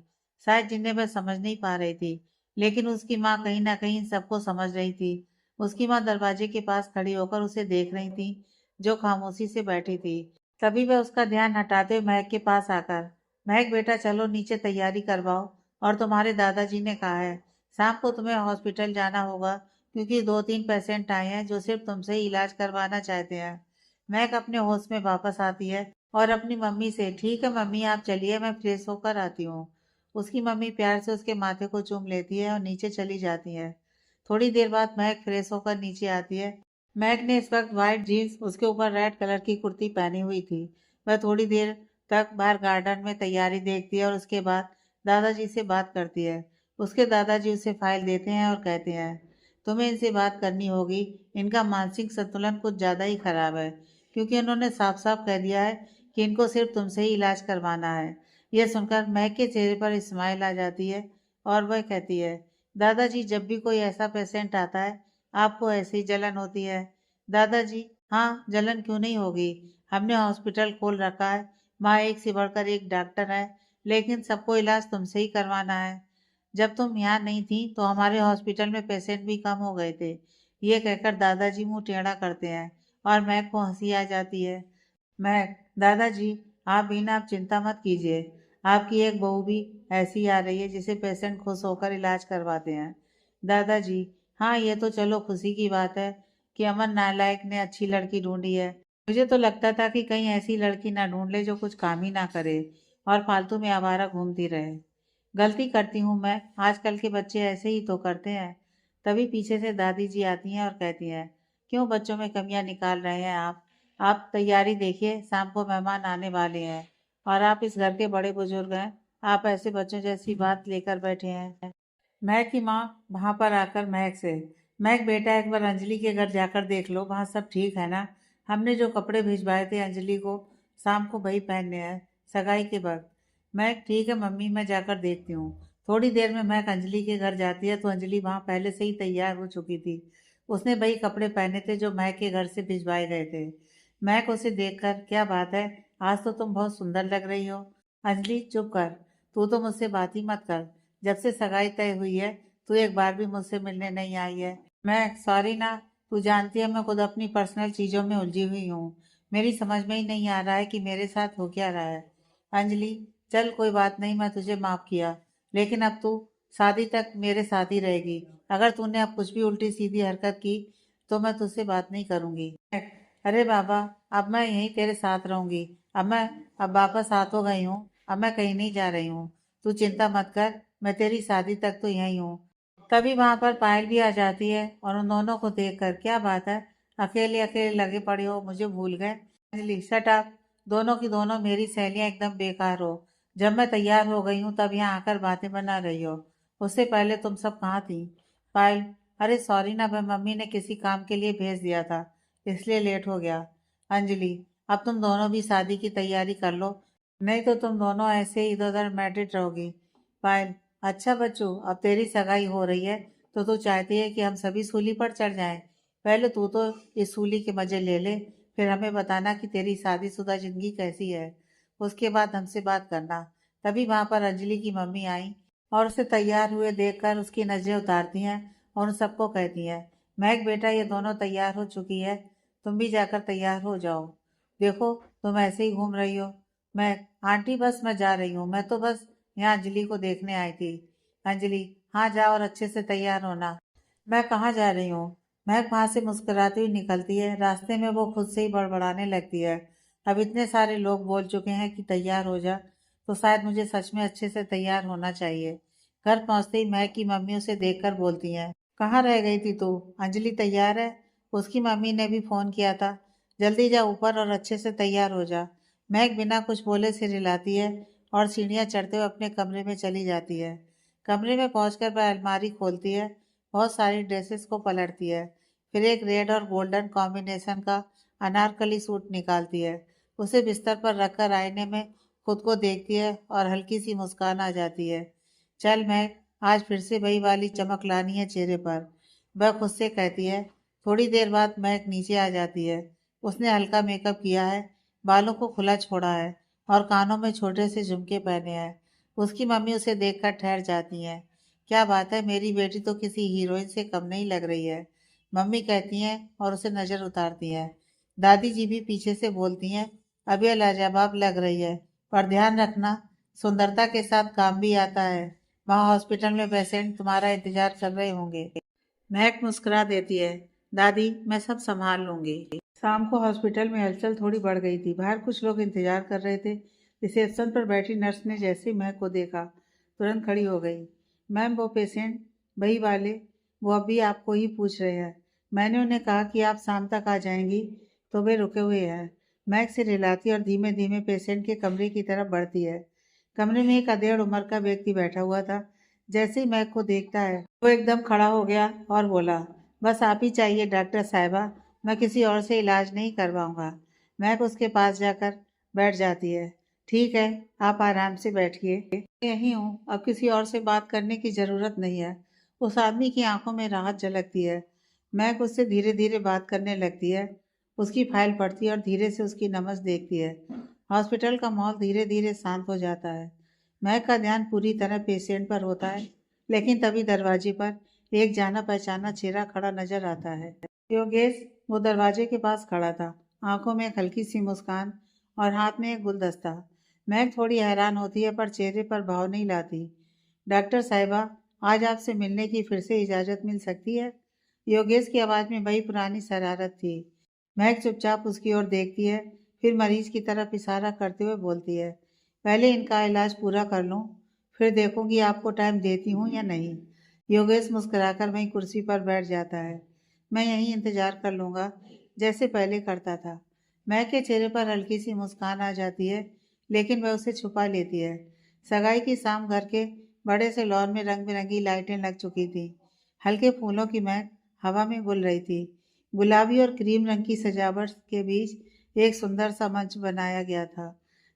शायद जिन्हें वह समझ नहीं पा रही थी। लेकिन उसकी माँ कहीं ना कहीं इन सबको समझ रही थी। उसकी माँ दरवाजे के पास खड़ी होकर उसे देख रही थी, जो खामोशी से बैठी थी। तभी वह उसका ध्यान हटाते हुए महक के पास आकर, महक बेटा चलो नीचे तैयारी करवाओ, और तुम्हारे दादाजी ने कहा है शाम को तुम्हें हॉस्पिटल जाना होगा, क्योंकि 2-3 पेशेंट आए हैं जो सिर्फ तुमसे ही इलाज करवाना चाहते हैं। महक अपने होश में वापस आती है और अपनी मम्मी से, ठीक है मम्मी आप चलिए, मैं फ्रेश होकर आती हूँ। उसकी मम्मी प्यार से उसके माथे को चूम लेती है और नीचे चली जाती है। थोड़ी देर बाद महक फ्रेश होकर नीचे आती है। महक ने इस वक्त व्हाइट जीन्स, उसके ऊपर रेड कलर की कुर्ती पहनी हुई थी। वह थोड़ी देर तक बाहर गार्डन में तैयारी देखती है और उसके बाद दादाजी से बात करती है। उसके दादाजी उसे फाइल देते हैं और कहते हैं तुम्हें इनसे बात करनी होगी, इनका मानसिक संतुलन कुछ ज़्यादा ही खराब है, क्योंकि उन्होंने साफ साफ कह दिया है कि इनको सिर्फ तुमसे ही इलाज करवाना है। यह सुनकर महक के चेहरे पर स्माइल आ जाती है और वह कहती है दादाजी जब भी कोई ऐसा पेशेंट आता है आपको ऐसी जलन होती है? दादाजी हाँ, जलन क्यों नहीं होगी, हमने हॉस्पिटल खोल रखा है, वहाँ एक से बढ़कर एक डॉक्टर है, लेकिन सबको इलाज तुमसे ही करवाना है। जब तुम यहाँ नहीं थी तो हमारे हॉस्पिटल में पेशेंट भी कम हो गए थे। ये कहकर दादाजी मुंह टेढ़ा करते हैं और महक को हंसी आ जाती है। महक दादाजी आप भी ना, आप चिंता मत कीजिए, आपकी एक बहू भी ऐसी आ रही है जिसे पेशेंट खुश होकर इलाज करवाते हैं। दादाजी हाँ, ये तो चलो खुशी की बात है कि अमन नालायक ने अच्छी लड़की ढूंढी है। मुझे तो लगता था कि कहीं ऐसी लड़की ना ढूंढ ले जो कुछ काम ही ना करे और फालतू में आवारा घूमती रहे। गलती करती हूँ मैं, आजकल के बच्चे ऐसे ही तो करते हैं। तभी पीछे से दादी जी आती हैं और कहती हैं क्यों बच्चों में कमियां निकाल रहे हैं आप तैयारी देखिए, शाम को मेहमान आने वाले हैं और आप इस घर के बड़े बुजुर्ग हैं, आप ऐसे बच्चों जैसी बात लेकर बैठे हैं। महक की माँ वहां पर आकर महक से, महक बेटा एक बार अंजलि के घर जाकर देख लो, वहाँ सब ठीक है ना? हमने जो कपड़े भिजवाए थे अंजलि को, शाम को वही पहनने हैं, सगाई के वक्त। महक ठीक है मम्मी, मैं जाकर देखती हूँ। थोड़ी देर में महक अंजलि के घर जाती है तो अंजलि वहाँ पहले से ही तैयार हो चुकी थी। उसने वही कपड़े पहने थे जो महक के घर से भिजवाए गए थे। महक उसे देखकर क्या बात है, आज तो तुम बहुत सुंदर लग रही हो। अंजलि चुप कर, तू तो मुझसे बात ही मत कर। जब से सगाई तय हुई है तू एक बार भी मुझसे मिलने नहीं आई है। मैं सॉरी ना, तू जानती है मैं खुद अपनी पर्सनल चीजों में उलझी हुई हूँ। मेरी समझ में ही नहीं आ रहा है कि मेरे साथ हो क्या रहा है। अंजलि चल कोई बात नहीं, मैं तुझे माफ किया, लेकिन अब तू शादी तक मेरे साथ ही रहेगी। अगर तूने अब कुछ भी उल्टी सीधी हरकत की तो मैं तुझसे बात नहीं करूंगी। अरे बाबा, अब मैं यहीं तेरे साथ रहूंगी। अब मैं अब वापस आ तो गई हूँ, अब मैं कहीं नहीं जा रही हूँ, तू चिंता मत कर, मैं तेरी शादी तक तो यहीं हूँ। तभी वहां पर पायल भी आ जाती है और उन दोनों को देखकर, क्या बात है, अकेले अकेले लगे पड़े हो, मुझे भूल गए। अंजलि, शट अप, दोनों की दोनों मेरी सहेलियां एकदम बेकार हो। जब मैं तैयार हो गई हूँ तब यहाँ आकर बातें बना रही हो, उससे पहले तुम सब कहाँ थी? पायल, अरे सॉरी ना, मैं मम्मी ने किसी काम के लिए भेज दिया था, इसलिए लेट हो गया। अंजलि, अब तुम दोनों भी शादी की तैयारी कर लो, नहीं तो तुम दोनों ऐसे ही इधर उधर मैटिड रहोगी। पायल, अच्छा बच्चू, अब तेरी सगाई हो रही है तो तू चाहती है कि हम सभी सूली पर चढ़ जाएं। पहले तू तो इस सूली के मजे ले ले, फिर हमें बताना कि तेरी शादीशुदा जिंदगी कैसी है। उसके बाद हमसे बात करना। तभी वहां पर अंजलि की मम्मी आई और उसे तैयार हुए देखकर उसकी नजरें उतारती हैं और उन सबको कहती हैं, महक बेटा, ये दोनों तैयार हो चुकी है, तुम भी जाकर तैयार हो जाओ। देखो, तुम ऐसे ही घूम रही हो। मैं, आंटी बस मैं जा रही हूँ, मैं तो बस यहाँ अंजलि को देखने आई थी। अंजलि, हाँ जाओ और अच्छे से तैयार होना। मैं कहाँ जा रही हूँ? महक वहां से मुस्कुराती हुई निकलती है। रास्ते में वो खुद से ही बड़बड़ाने लगती है, अब इतने सारे लोग बोल चुके हैं कि तैयार हो जा, तो शायद मुझे सच में अच्छे से तैयार होना चाहिए। घर पहुंचते ही महक की मम्मी उसे देखकर बोलती है, कहाँ रह गई थी तू? अंजलि तैयार है, उसकी मम्मी ने भी फोन किया था, जल्दी जा ऊपर और अच्छे से तैयार हो जा। महक बिना कुछ बोले सिर हिलाती है और सीढ़ियाँ चढ़ते हुए अपने कमरे में चली जाती है। कमरे में पहुंचकर वह अलमारी खोलती है, बहुत सारी ड्रेसेस को पलटती है, फिर एक रेड और गोल्डन कॉम्बिनेशन का अनारकली सूट निकालती है, उसे बिस्तर पर रखकर आईने में खुद को देखती है और हल्की सी मुस्कान आ जाती है। चल महक, आज फिर से वही वाली चमक लानी है चेहरे पर, वह खुद से कहती है। थोड़ी देर बाद महक नीचे आ जाती है। उसने हल्का मेकअप किया है, बालों को खुला छोड़ा है और कानों में छोटे से झुमके पहने हैं। उसकी मम्मी उसे देखकर ठहर जाती है। क्या बात है, मेरी बेटी तो किसी हीरोइन से कम नहीं लग रही है, मम्मी कहती हैं और उसे नजर उतारती हैं। दादी जी भी पीछे से बोलती हैं, अब यह लाजवाब लग रही है, पर ध्यान रखना, सुंदरता के साथ काम भी आता है। वहाँ हॉस्पिटल में पेशेंट तुम्हारा इंतजार कर रहे होंगे। महक मुस्कुरा देती है, दादी मैं सब संभाल लूंगी। शाम को हॉस्पिटल में हलचल थोड़ी बढ़ गई थी, बाहर कुछ लोग इंतजार कर रहे थे। रिसेप्शन पर बैठी नर्स ने जैसे ही महक को देखा, तुरंत खड़ी हो गई। मैम, वो पेशेंट, वही वाले, वो अभी आपको ही पूछ रहे हैं, मैंने उन्हें कहा कि आप शाम तक आ जाएंगी तो वे रुके हुए हैं। महक सिर हिलाती और धीमे धीमे पेशेंट के कमरे की तरफ बढ़ती है। कमरे में एक अधेड़ उम्र का व्यक्ति बैठा हुआ था। जैसे ही महक को देखता है वो एकदम खड़ा हो गया और बोला, बस आप ही चाहिए डॉक्टर साहिबा, मैं किसी और से इलाज नहीं करवाऊंगा। महक उसके पास जाकर बैठ जाती है। ठीक है, आप आराम से बैठिए, यहीं हूँ, अब किसी और से बात करने की जरूरत नहीं है। उस आदमी की आंखों में राहत झलकती है। महक उससे धीरे धीरे बात करने लगती है, उसकी फाइल पढ़ती है और धीरे से उसकी नब्ज देखती है। हॉस्पिटल का माहौल धीरे धीरे शांत हो जाता है। महक का ध्यान पूरी तरह पेशेंट पर होता है, लेकिन तभी दरवाजे पर एक जाना पहचाना चेहरा खड़ा नजर आता है। योगेश, वो दरवाजे के पास खड़ा था, आंखों में एक हल्की सी मुस्कान और हाथ में एक गुलदस्ता। महक थोड़ी हैरान होती है पर चेहरे पर भाव नहीं लाती। डॉक्टर साहिबा, आज आपसे मिलने की फिर से इजाजत मिल सकती है? योगेश की आवाज में वही पुरानी शरारत थी। महक चुपचाप उसकी ओर देखती है, फिर मरीज की तरफ इशारा करते हुए बोलती है, पहले इनका इलाज पूरा कर लूं, फिर देखूंगी आपको टाइम देती हूँ या नहीं। योगेश मुस्कुराकर वहीं कुर्सी पर बैठ जाता है। मैं यहीं इंतजार कर लूंगा, जैसे पहले करता था। महक के चेहरे पर हल्की सी मुस्कान आ जाती है, लेकिन वह उसे छुपा लेती है। सगाई की शाम घर के बड़े से लॉन में रंग बिरंगी लाइटें लग चुकी थी। हल्के फूलों की महक हवा में घुल रही थी। गुलाबी और क्रीम रंग की सजावट के बीच एक सुंदर सा मंच बनाया गया था,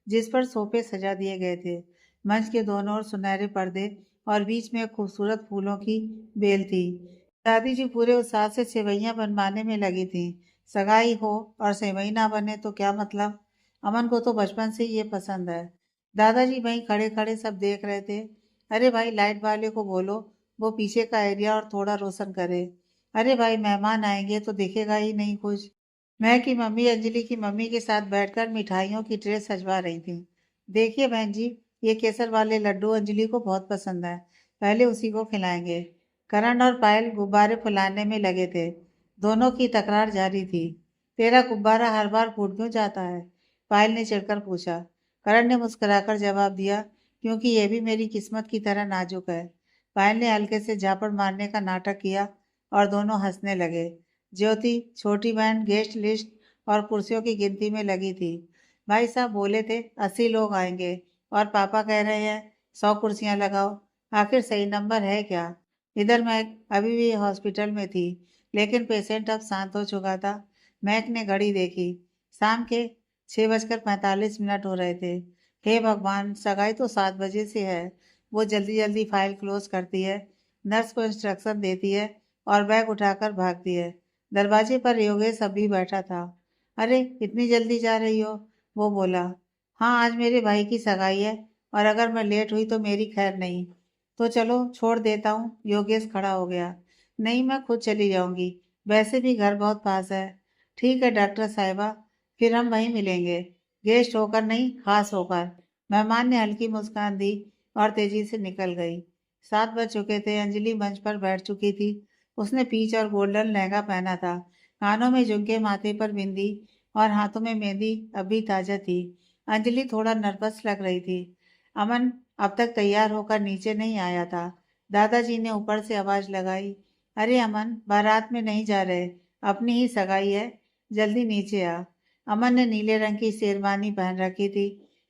जिस पर सोफे सजा दिए गए थे। मंच के दोनों ओर सुनहरे पर्दे और बीच में एक खूबसूरत फूलों की बेल थी। दादी जी पूरे उत्साह से सेवैयां बनवाने में लगी थी। सगाई हो और सेवई ना बने तो क्या मतलब? अमन को तो बचपन से ही ये पसंद है। दादाजी वहीं खड़े खड़े सब देख रहे थे। अरे भाई, लाइट वाले को बोलो वो पीछे का एरिया और थोड़ा रोशन करे। अरे भाई, मेहमान आएंगे तो दिखेगा ही नहीं कुछ। मैं की मम्मी अंजलि की मम्मी के साथ बैठकर मिठाइयों की ट्रे सजवा रही थी। देखिए बहन जी, ये केसर वाले लड्डू अंजलि को बहुत पसंद है, पहले उसी को खिलाएंगे। करण और पायल गुब्बारे फुलाने में लगे थे। दोनों की तकरार जारी थी। तेरा गुब्बारा हर बार फूट क्यों जाता है? पायल ने चिढ़कर पूछा। करण ने मुस्कुराकर जवाब दिया, क्योंकि ये भी मेरी किस्मत की तरह नाजुक है। पायल ने हल्के से झापड़ मारने का नाटक किया और दोनों हंसने लगे। ज्योति छोटी बहन गेस्ट लिस्ट और कुर्सियों की गिनती में लगी थी। भाई साहब बोले थे 80 लोग आएंगे और पापा कह रहे हैं 100 कुर्सियां लगाओ। आखिर सही नंबर है क्या? इधर मैं अभी भी हॉस्पिटल में थी, लेकिन पेशेंट अब शांत हो चुका था। मैक ने घड़ी देखी। शाम के 6:45 हो रहे थे। हे भगवान, सगाई तो 7 बजे से है। वो जल्दी जल्दी फाइल क्लोज करती है, नर्स को इंस्ट्रक्शन देती है और बैग उठाकर भागती है। दरवाजे पर योगेश अभी बैठा था। अरे इतनी जल्दी जा रही हो? वो बोला। हाँ, आज मेरे भाई की सगाई है और अगर मैं लेट हुई तो मेरी खैर नहीं। तो चलो छोड़ देता हूँ। योगेश खड़ा हो गया। नहीं, मैं खुद चली जाऊंगी। वैसे भी घर बहुत पास है। ठीक है डॉक्टर साहिबा, फिर हम वहीं मिलेंगे। गेस्ट होकर नहीं, खास होकर। मेहमान ने हल्की मुस्कान दी और तेजी से निकल गई। 7 बज चुके थे। अंजलि मंच पर बैठ चुकी थी। उसने पीच और गोल्डन लहंगा पहना था। कानों में झुमके, माथे पर बिंदी और हाथों में मेहंदी अभी ताजा थी। अंजलि थोड़ा नर्वस लग रही थी। अमन अब तक तैयार होकर नीचे नहीं आया था। दादाजी ने ऊपर से आवाज लगाई, अरे अमन, बारात में नहीं जा रहे, अपनी ही सगाई है, जल्दी नीचे आ। अमन ने नीले रंग की शेरवानी पहन रखी थी।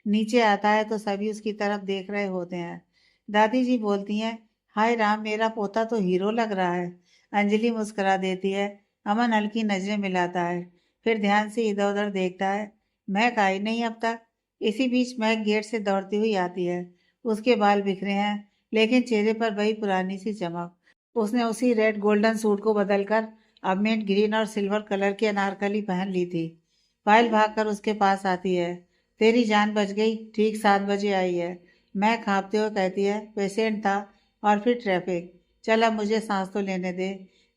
नीचे आता है तो सभी उसकी तरफ देख रहे होते हैं। दादी जी बोलती हैं, हाय राम, मेरा पोता तो हीरो लग रहा है। अंजलि मुस्कुरा देती है। अमन हल्की नजरें मिलाता है, फिर ध्यान से इधर उधर देखता है। महक आई नहीं अब तक। इसी बीच महक गेट से दौड़ती हुई आती है। उसके बाल बिखरे हैं, लेकिन चेहरे पर वही पुरानी सी चमक। उसने उसी रेड गोल्डन सूट को बदलकर अब मिंट ग्रीन और सिल्वर कलर की अनारकली पहन ली थी। पायल भागकर उसके पास आती है। तेरी जान बच गई, ठीक 7 बजे आई है। मैं कांपते हुए कहती है, पेशेंट था और फिर ट्रैफिक। चल अब मुझे सांस तो लेने दे।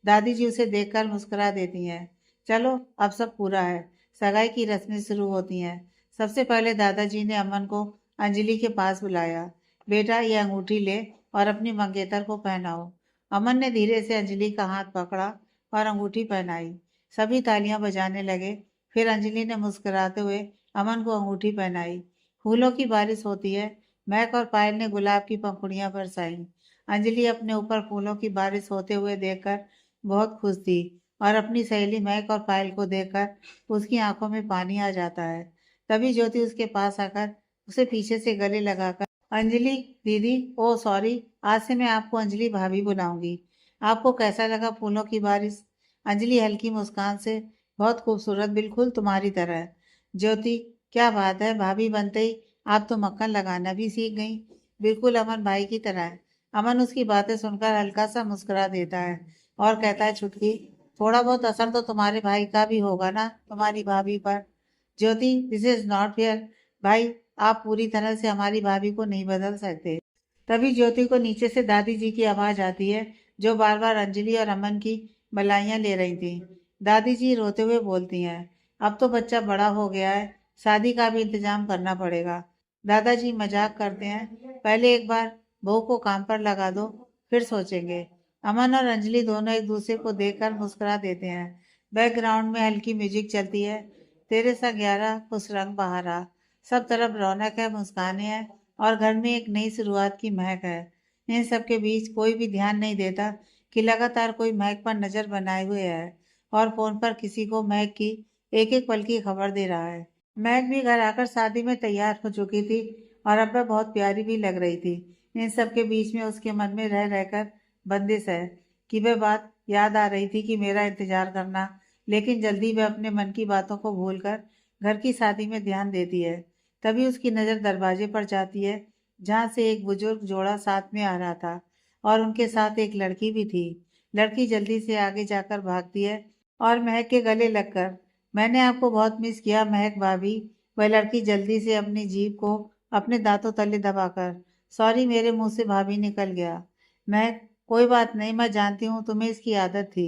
दादी जी उसे देखकर मुस्कुरा देती हैं। चलो अब सब पूरा है। सगाई की रस्में शुरू होती हैं। सबसे पहले दादाजी ने अमन को अंजलि के पास बुलाया। बेटा, ये अंगूठी ले और अपनी मंगेतर को पहनाओ। अमन ने धीरे से अंजलि का हाथ पकड़ा और अंगूठी पहनाई। सभी तालियां बजाने लगे। फिर अंजलि ने मुस्कुराते हुए अमन को अंगूठी पहनाई। फूलों की बारिश होती है। महक और पायल ने गुलाब की पंखुड़ियां बरसाई। अंजलि अपने ऊपर फूलों की बारिश होते हुए देखकर बहुत खुश थी और अपनी सहेली महक और पायल को देखकर उसकी आंखों में पानी आ जाता है। तभी ज्योति उसके पास आकर उसे पीछे से गले लगाकर, अंजलि दीदी, ओ सॉरी, आज से मैं आपको अंजलि भाभी बुलाऊंगी। आपको कैसा लगा फूलों की बारिश? अंजलि हल्की मुस्कान से, बहुत खूबसूरत, बिल्कुल तुम्हारी तरह। ज्योति, क्या बात है, भाभी बनते ही आप तो मक्खन लगाना भी सीख गई, बिल्कुल अमन भाई की तरह है। अमन उसकी बातें सुनकर हल्का सा मुस्कुरा देता है और कहता है, छुटकी, थोड़ा बहुत असर तो तुम्हारे भाई का भी होगा ना तुम्हारी भाभी पर। ज्योति, दिस इज नॉट फेयर। भाई, आप पूरी तरह से हमारी भाभी को नहीं बदल सकते। तभी ज्योति को नीचे से दादी जी की आवाज आती है, जो बार बार अंजलि और अमन की बलाइयां ले रही थी। दादी जी रोते हुए बोलती हैं, अब तो बच्चा बड़ा हो गया है, शादी का भी इंतजाम करना पड़ेगा। दादाजी मजाक करते हैं, पहले एक बार बहू को काम पर लगा दो, फिर सोचेंगे। अमन और अंजलि दोनों एक दूसरे को देखकर मुस्कुरा देते हैं। बैकग्राउंड में हल्की म्यूजिक चलती है। तेरे सा 11 खुश रंग बहारा। सब तरफ रौनक है, मुस्काने हैं और घर में एक नई शुरुआत की महक है। इन सब के बीच कोई भी ध्यान नहीं देता कि लगातार कोई महक पर नजर बनाए हुए है और फोन पर किसी को महक की एक एक पल की खबर दे रहा है। महक भी घर आकर शादी में तैयार हो चुकी थी और अब वह बहुत प्यारी भी लग रही थी। इन सब के बीच में उसके मन में रह रहकर बंदिश है कि वह बात याद आ रही थी कि मेरा इंतजार करना, लेकिन जल्दी वह अपने मन की बातों को भूलकर घर की शादी में ध्यान देती है। तभी उसकी नज़र दरवाजे पर जाती है, जहाँ से एक बुजुर्ग जोड़ा साथ में आ रहा था और उनके साथ एक लड़की भी थी। लड़की जल्दी से आगे जाकर भागती है और महक के गले लगकर, मैंने आपको बहुत मिस किया महक भाभी। वह लड़की जल्दी से अपनी जीभ को अपने दांतों तले दबाकर, सॉरी, मेरे मुंह से भाभी निकल गया। महक, कोई बात नहीं, मैं जानती हूँ तुम्हें इसकी आदत थी।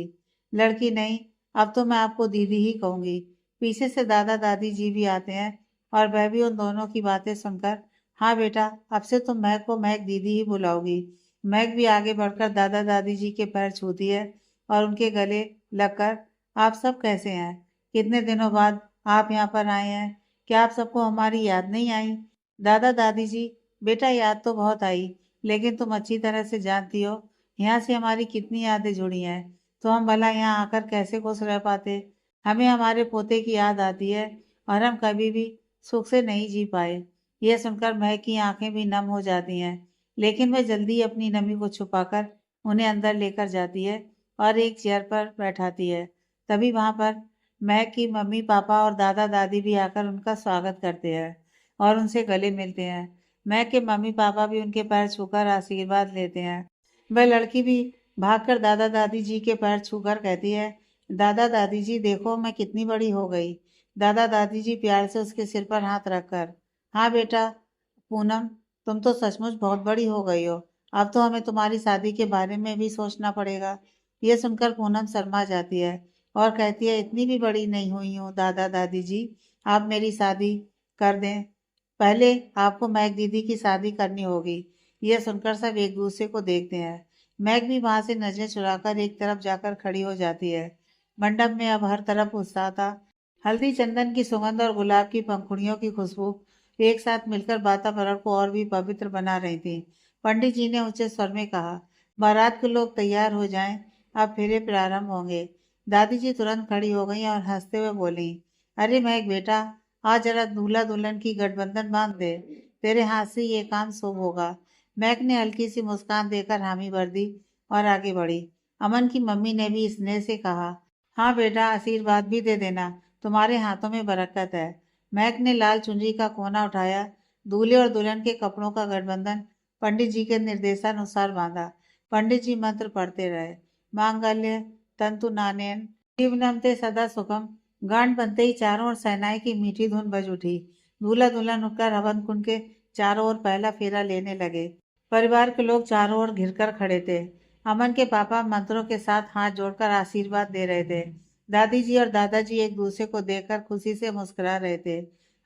लड़की, नहीं, अब तो मैं आपको दीदी ही कहूंगी। पीछे से दादा दादी जी भी आते हैं और वह भी उन दोनों की बातें सुनकर, हाँ बेटा, अब से तुम महक को महक दीदी ही बुलाओगी। महक भी आगे बढ़कर दादा दादी जी के पैर छूती है और उनके गले लगकर, आप सब कैसे हैं? कितने दिनों बाद आप यहाँ पर आए हैं? क्या आप सबको हमारी याद नहीं आई? दादा दादी जी, बेटा याद तो बहुत आई, लेकिन तुम अच्छी तरह से जानती हो यहाँ से हमारी कितनी यादें जुड़ी हैं। तो हम भला यहाँ आकर कैसे खुश रह पाते। हमें हमारे पोते की याद आती है और हम कभी भी सुख से नहीं जी पाए। यह सुनकर महक की आंखें भी नम हो जाती हैं, लेकिन वह जल्दी अपनी नमी को छुपाकर उन्हें अंदर लेकर जाती है और एक चेयर पर बैठाती है। तभी वहां पर महक की मम्मी पापा और दादा दादी भी आकर उनका स्वागत करते हैं और उनसे गले मिलते हैं। महक के मम्मी पापा भी उनके पैर छूकर आशीर्वाद लेते हैं। वह लड़की भी भागकर दादा दादी जी के पैर छूकर कहती है, दादा दादी जी देखो मैं कितनी बड़ी हो गई। दादा दादी जी प्यार से उसके सिर पर हाथ रखकर, हाँ बेटा पूनम, तुम तो सचमुच बहुत बड़ी हो गई हो। अब तो हमें तुम्हारी शादी के बारे में भी सोचना पड़ेगा। ये सुनकर पूनम शर्मा जाती है और कहती है, इतनी भी बड़ी नहीं हुई हूँ दादा दादी जी, आप मेरी शादी कर दें। पहले आपको मैक दीदी की शादी करनी होगी। यह सुनकर सब एक दूसरे को देखते हैं। मैक भी वहां से नजरें चुराकर एक तरफ जाकर खड़ी हो जाती है। मंडप में अब हर तरफ उत्साह था। हल्दी चंदन की सुगंध और गुलाब की पंखुड़ियों की खुशबू एक साथ मिलकर वातावरण को और भी पवित्र बना रही थी। पंडित जी ने ऊंचे स्वर में कहा, बारात के लोग तैयार हो जाएं, अब फेरे प्रारंभ होंगे। दादी जी तुरंत खड़ी हो गई और हंसते हुए बोली, अरे महक बेटा, आज जरा दूल्हा दुल्हन की गठबंधन बांध दे, तेरे हाथ से ये काम शुभ होगा। महक ने हल्की सी मुस्कान देकर हामी भर दी और आगे बढ़ी। अमन की मम्मी ने भी स्नेह से कहा, हाँ बेटा आशीर्वाद भी दे देना, तुम्हारे हाथों में बरकत है। महक ने लाल चुनरी का कोना उठाया। दूल्हे और दुल्हन के कपड़ों का गठबंधन पंडित जी के निर्देशानुसार बांधा। पंडित जी मंत्र पढ़ते रहे, मांगल्य तंतु नानेन जीवनम ते सदा सुखम। गांठ बनते ही चारों ओर शहनाई की मीठी धुन बज उठी। दूल्हा दुल्हन उठकर हवन कुंड के चारों ओर पहला फेरा लेने लगे। परिवार के लोग चारों ओर घिरकर खड़े थे। अमन के पापा मंत्रों के साथ हाथ जोड़कर आशीर्वाद दे रहे थे। दादी जी और दादाजी एक दूसरे को देखकर खुशी से मुस्कुरा रहे थे।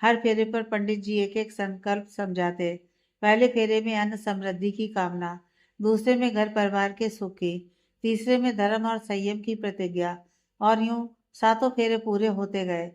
हर फेरे पर पंडित जी एक एक संकल्प समझाते। पहले फेरे में अन्न समृद्धि की कामना, दूसरे में घर परिवार के सुख की, तीसरे में धर्म और संयम की प्रतिज्ञा, और यूं सातों फेरे पूरे होते गए।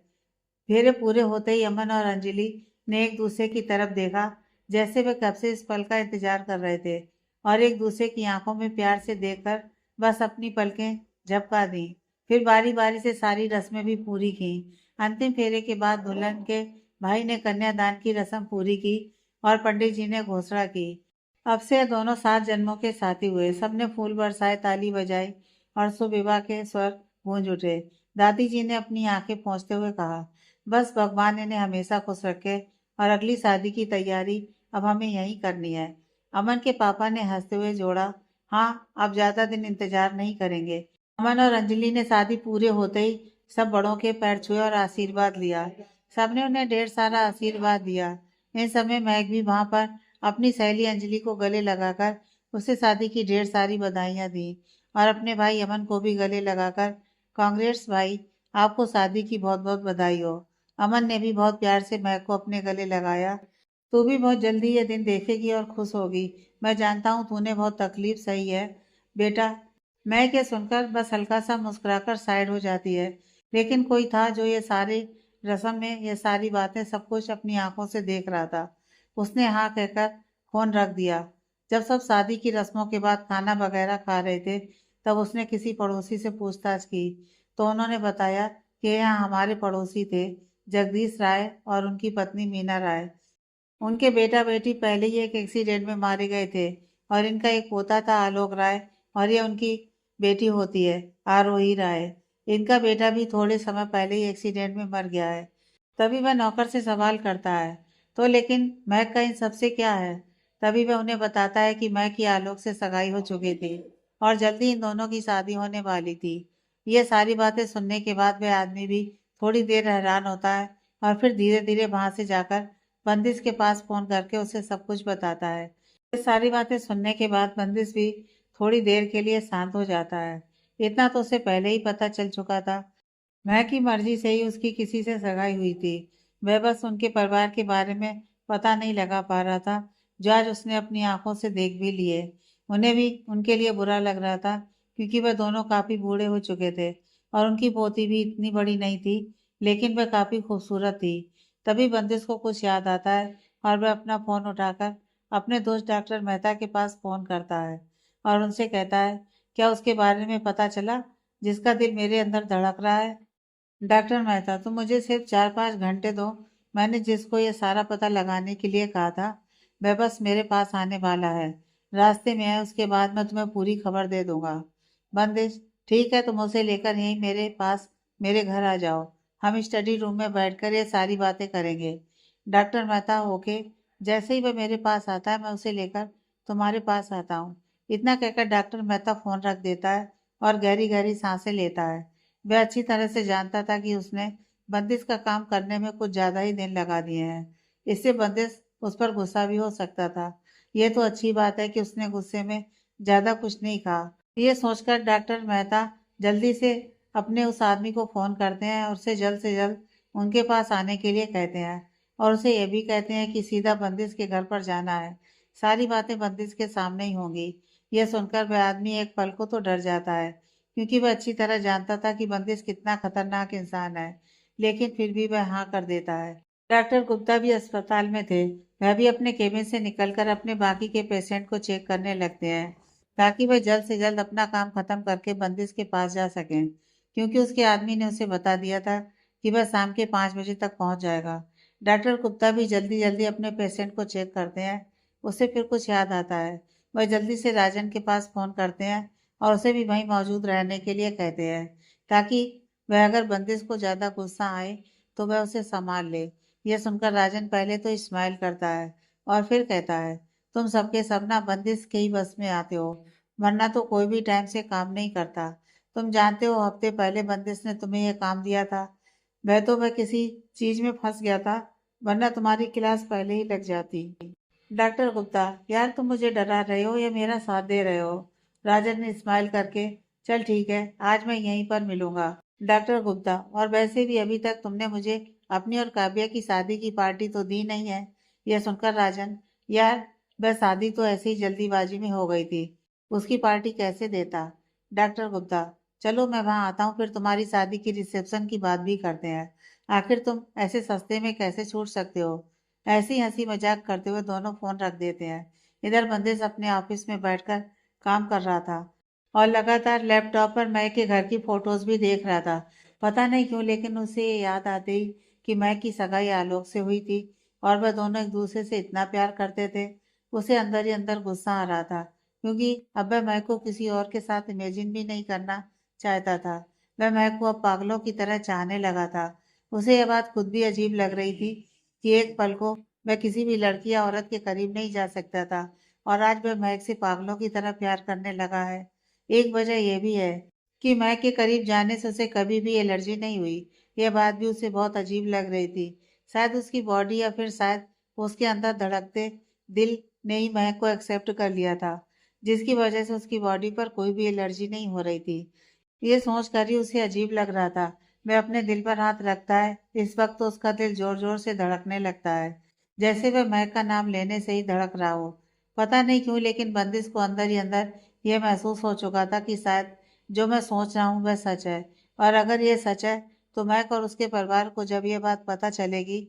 फेरे पूरे होते ही अमन और अंजलि ने एक दूसरे की तरफ देखा, जैसे वे कब से इस पल का इंतजार कर रहे थे, और एक दूसरे की आंखों में प्यार से देखकर बस अपनी पलकें झपका दी। फिर बारी बारी से सारी रस्में भी पूरी की। अंतिम फेरे के बाद दुल्हन के भाई ने कन्यादान की रस्म पूरी की और पंडित जी ने घोषणा की, अब से ये दोनों 7 जन्मों के साथी हुए। सबने फूल बरसाए, ताली बजाई और सुविवाह के स्वर गूंज उठे। दादी जी ने अपनी आंखें पोंछते हुए कहा, बस भगवान इन्हें हमेशा खुश रखे और अगली शादी की तैयारी अब हमें यहीं करनी है। अमन के पापा ने हंसते हुए जोड़ा, हाँ अब ज्यादा दिन इंतजार नहीं करेंगे। अमन और अंजलि ने शादी पूरे होते ही सब बड़ों के पैर छुए और आशीर्वाद लिया। सबने उन्हें ढेर सारा आशीर्वाद दिया। इन समय महक भी वहां पर अपनी सहेली अंजलि को गले लगाकर उसे शादी की ढेर सारी बधाइयां दी और अपने भाई अमन को भी गले लगाकर, कांग्रेट्स भाई, आपको शादी की बहुत बहुत बधाई हो। अमन ने भी बहुत प्यार से महक को अपने गले लगाया। तू भी बहुत जल्दी ये दिन देखेगी और खुश होगी। मैं जानता हूँ तूने बहुत तकलीफ सही है बेटा। महक ये सुनकर बस हल्का सा मुस्कुराकर साइड हो जाती है। लेकिन कोई था जो ये सारे रस्म में ये सारी बातें सब कुछ अपनी आंखों से देख रहा था। उसने हाँ कहकर फोन रख दिया। जब सब शादी की रस्मों के बाद खाना वगैरह खा रहे थे, तब उसने किसी पड़ोसी से पूछताछ की, तो उन्होंने बताया कि यहाँ हमारे पड़ोसी थे जगदीश राय और उनकी पत्नी मीना राय। उनके बेटा बेटी पहले ही एक एक्सीडेंट में मारे गए थे और इनका एक पोता था आलोक राय, और ये उनकी बेटी होती है आरोही राय। इनका बेटा भी थोड़े समय पहले ही एक्सीडेंट में मर गया है। तभी वह नौकर से सवाल करता है, तो लेकिन महक का इन सबसे क्या है। तभी वह उन्हें बताता है कि महक की आलोक से सगाई हो चुकी थी और जल्दी इन दोनों की शादी होने वाली थी। ये सारी बातें सुनने के बाद वह आदमी भी थोड़ी देर हैरान होता है और फिर धीरे धीरे वहां से जाकर बंदिश के पास फोन करके उसे सब कुछ बताता है। ये सारी बातें सुनने के बाद बंदिश भी थोड़ी देर के लिए शांत हो जाता है। इतना तो उसे पहले ही पता चल चुका था। महक की मर्जी से ही उसकी किसी से सगाई हुई थी। वह बस उनके परिवार के बारे में पता नहीं लगा पा रहा था, जो आज उसने अपनी आंखों से देख भी लिए। उन्हें भी उनके लिए बुरा लग रहा था, क्योंकि वह दोनों काफी बूढ़े हो चुके थे और उनकी पोती भी इतनी बड़ी नहीं थी, लेकिन वह काफी खूबसूरत थी। तभी बंदिश को कुछ याद आता है और वह अपना फ़ोन उठाकर अपने दोस्त डॉक्टर मेहता के पास फ़ोन करता है और उनसे कहता है, क्या उसके बारे में पता चला जिसका दिल मेरे अंदर धड़क रहा है? डॉक्टर मेहता, तुम मुझे सिर्फ 4-5 घंटे दो। मैंने जिसको ये सारा पता लगाने के लिए कहा था वह बस मेरे पास आने वाला है, रास्ते में है। उसके बाद मैं तुम्हें पूरी खबर दे दूंगा। बंदिश, ठीक है, तुम उसे लेकर यहीं मेरे पास मेरे घर आ जाओ। हम स्टडी रूम में बैठकर ये सारी बातें करेंगे। Doctor Mehta, okay. जैसे ही वह मेरे पास आता है मैं उसे लेकर तुम्हारे पास आता हूँ। इतना कहकर डॉक्टर मेहता फोन रख देता है और गहरी गहरी सांसें लेता है। वह अच्छी तरह से जानता था कि उसने बंदिश का काम करने में कुछ ज्यादा ही दिन लगा दिए हैं। इससे बंदिश उस पर गुस्सा भी हो सकता था। यह तो अच्छी बात है कि उसने गुस्से में ज्यादा कुछ नहीं कहा। ये सोचकर डॉक्टर मेहता जल्दी से अपने उस आदमी को फोन करते हैं और उसे जल्द से जल्द उनके पास आने के लिए कहते हैं और उसे यह भी कहते हैं कि सीधा बंदिश के घर पर जाना है। सारी बातें बंदिश के सामने ही होंगी। यह सुनकर वह आदमी एक पल को तो डर जाता है, क्योंकि वह अच्छी तरह जानता था कि बंदिश कितना खतरनाक इंसान है, लेकिन फिर भी वह हाँ कर देता है। डॉक्टर गुप्ता भी अस्पताल में थे। वह भी अपने केबिन से निकलकर अपने बाकी के पेशेंट को चेक करने लगते हैं, ताकि वह जल्द से जल्द अपना काम खत्म करके बंदिश के पास जा सकें, क्योंकि उसके आदमी ने उसे बता दिया था कि वह शाम के 5 बजे तक पहुंच जाएगा। डॉक्टर गुप्ता भी जल्दी जल्दी अपने पेशेंट को चेक करते हैं। उसे फिर कुछ याद आता है। वह जल्दी से राजन के पास फोन करते हैं और उसे भी वहीं मौजूद रहने के लिए कहते हैं, ताकि वह अगर बंदिश को ज्यादा गुस्सा आए तो वह उसे संभाल ले। यह सुनकर राजन पहले तो स्माइल करता है और फिर कहता है, तुम सबके सब ना बंदिश के ही बस में आते हो, वरना तो कोई भी टाइम से काम नहीं करता। तुम जानते हो हफ्ते पहले बंदिश ने तुम्हें यह काम दिया था। वह किसी चीज में फंस गया था, वरना तुम्हारी क्लास पहले ही लग जाती। डॉक्टर गुप्ता, यार तुम मुझे डरा रहे हो या मेरा साथ दे रहे हो? राजन ने स्माइल करके, चल ठीक है, आज मैं यहीं पर मिलूंगा। डॉक्टर गुप्ता, और वैसे भी अभी तक तुमने मुझे अपनी और काव्या की शादी की पार्टी तो दी नहीं है। यह सुनकर राजन, यार वह शादी तो ऐसे ही जल्दीबाजी में हो गई थी, उसकी पार्टी कैसे देता? डॉक्टर गुप्ता, चलो मैं वहां आता हूँ, फिर तुम्हारी शादी की रिसेप्शन की बात भी करते हैं। आखिर तुम ऐसे सस्ते में कैसे छूट सकते हो? ऐसी हंसी मजाक करते हुए दोनों फोन रख देते हैं। इधर बंदिश अपने ऑफिस में बैठकर काम कर रहा था और लगातार लैपटॉप पर मैं के घर की फोटोज भी देख रहा था। पता नहीं क्यों, लेकिन उसे ये याद आती कि मैं की सगाई आलोक से हुई थी और वह दोनों एक दूसरे से इतना प्यार करते थे। उसे अंदर ही अंदर गुस्सा आ रहा था, क्योंकि अब वह मैं को किसी और के साथ इमेजिन भी नहीं करना चाहता था। वह मैं को अब पागलों की तरह चाहने लगा था। उसे यह बात खुद भी अजीब लग रही थी कि एक पल को वह किसी भी लड़की या औरत के करीब नहीं जा सकता था और आज वह महक से पागलों की तरह प्यार करने लगा है। एक वजह यह भी है कि महक के करीब जाने से उसे कभी भी एलर्जी नहीं हुई। यह बात भी उसे बहुत अजीब लग रही थी। शायद उसकी बॉडी या फिर शायद उसके अंदर धड़कते दिल ने ही महक को एक्सेप्ट कर लिया था, जिसकी वजह से उसकी बॉडी पर कोई भी एलर्जी नहीं हो रही थी। ये सोच कर ही उसे अजीब लग रहा था। वह अपने दिल पर हाथ रखता है। इस वक्त तो उसका दिल जोर जोर से धड़कने लगता है, जैसे वह महक का नाम लेने से ही धड़क रहा हो। पता नहीं क्यों, लेकिन बंदिश को अंदर ही अंदर यह महसूस हो चुका था कि शायद जो मैं सोच रहा हूँ वह सच है। और अगर ये सच है तो महक और उसके परिवार को जब यह बात पता चलेगी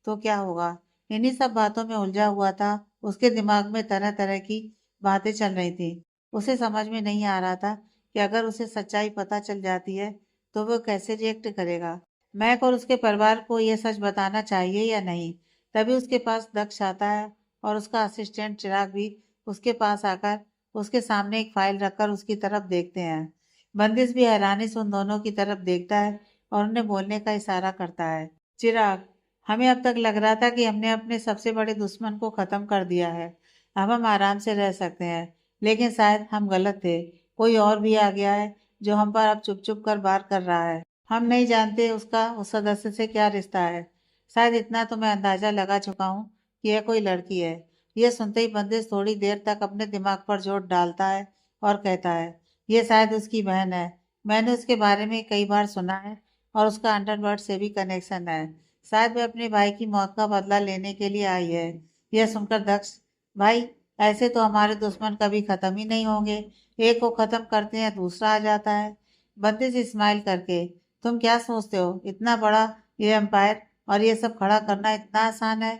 तो क्या होगा? इन्हीं सब बातों में उलझा हुआ था। उसके दिमाग में तरह तरह की बातें चल रही थी। उसे समझ में नहीं आ रहा था कि अगर उसे सच्चाई पता चल जाती है तो वो कैसे रिएक्ट करेगा। मैक और उसके परिवार को यह सच बताना चाहिए या नहीं? तभी उसके पास दक्ष आता है और उसका असिस्टेंट चिराग भी उसके पास आकर उसके सामने एक फाइल रखकर उसकी तरफ देखते हैं। बंदिश भी हैरानी से उन दोनों की तरफ देखता है और उन्हें बोलने का इशारा करता है। चिराग, हमें अब तक लग रहा था कि हमने अपने सबसे बड़े दुश्मन को खत्म कर दिया है। अब हम आराम से रह सकते हैं, लेकिन शायद हम गलत थे। कोई और भी आ गया है जो हम पर अब चुप चुप कर वार कर रहा है। हम नहीं जानते उसका उस सदस्य से क्या रिश्ता है। शायद इतना तो मैं अंदाजा लगा चुका हूँ कि यह कोई लड़की है। यह सुनते ही बंदिश थोड़ी देर तक अपने दिमाग पर जोर डालता है और कहता है, यह शायद उसकी बहन है। मैंने उसके बारे में कई बार सुना है और उसका अंडरवर्ल्ड से भी कनेक्शन है। शायद वह अपने भाई की मौत का बदला लेने के लिए आई है। यह सुनकर दक्ष, भाई ऐसे तो हमारे दुश्मन कभी खत्म ही नहीं होंगे। एक को खत्म करते हैं दूसरा आ जाता है। बंदिश स्माइल करके, तुम क्या सोचते हो इतना बड़ा ये एम्पायर और ये सब खड़ा करना इतना आसान है?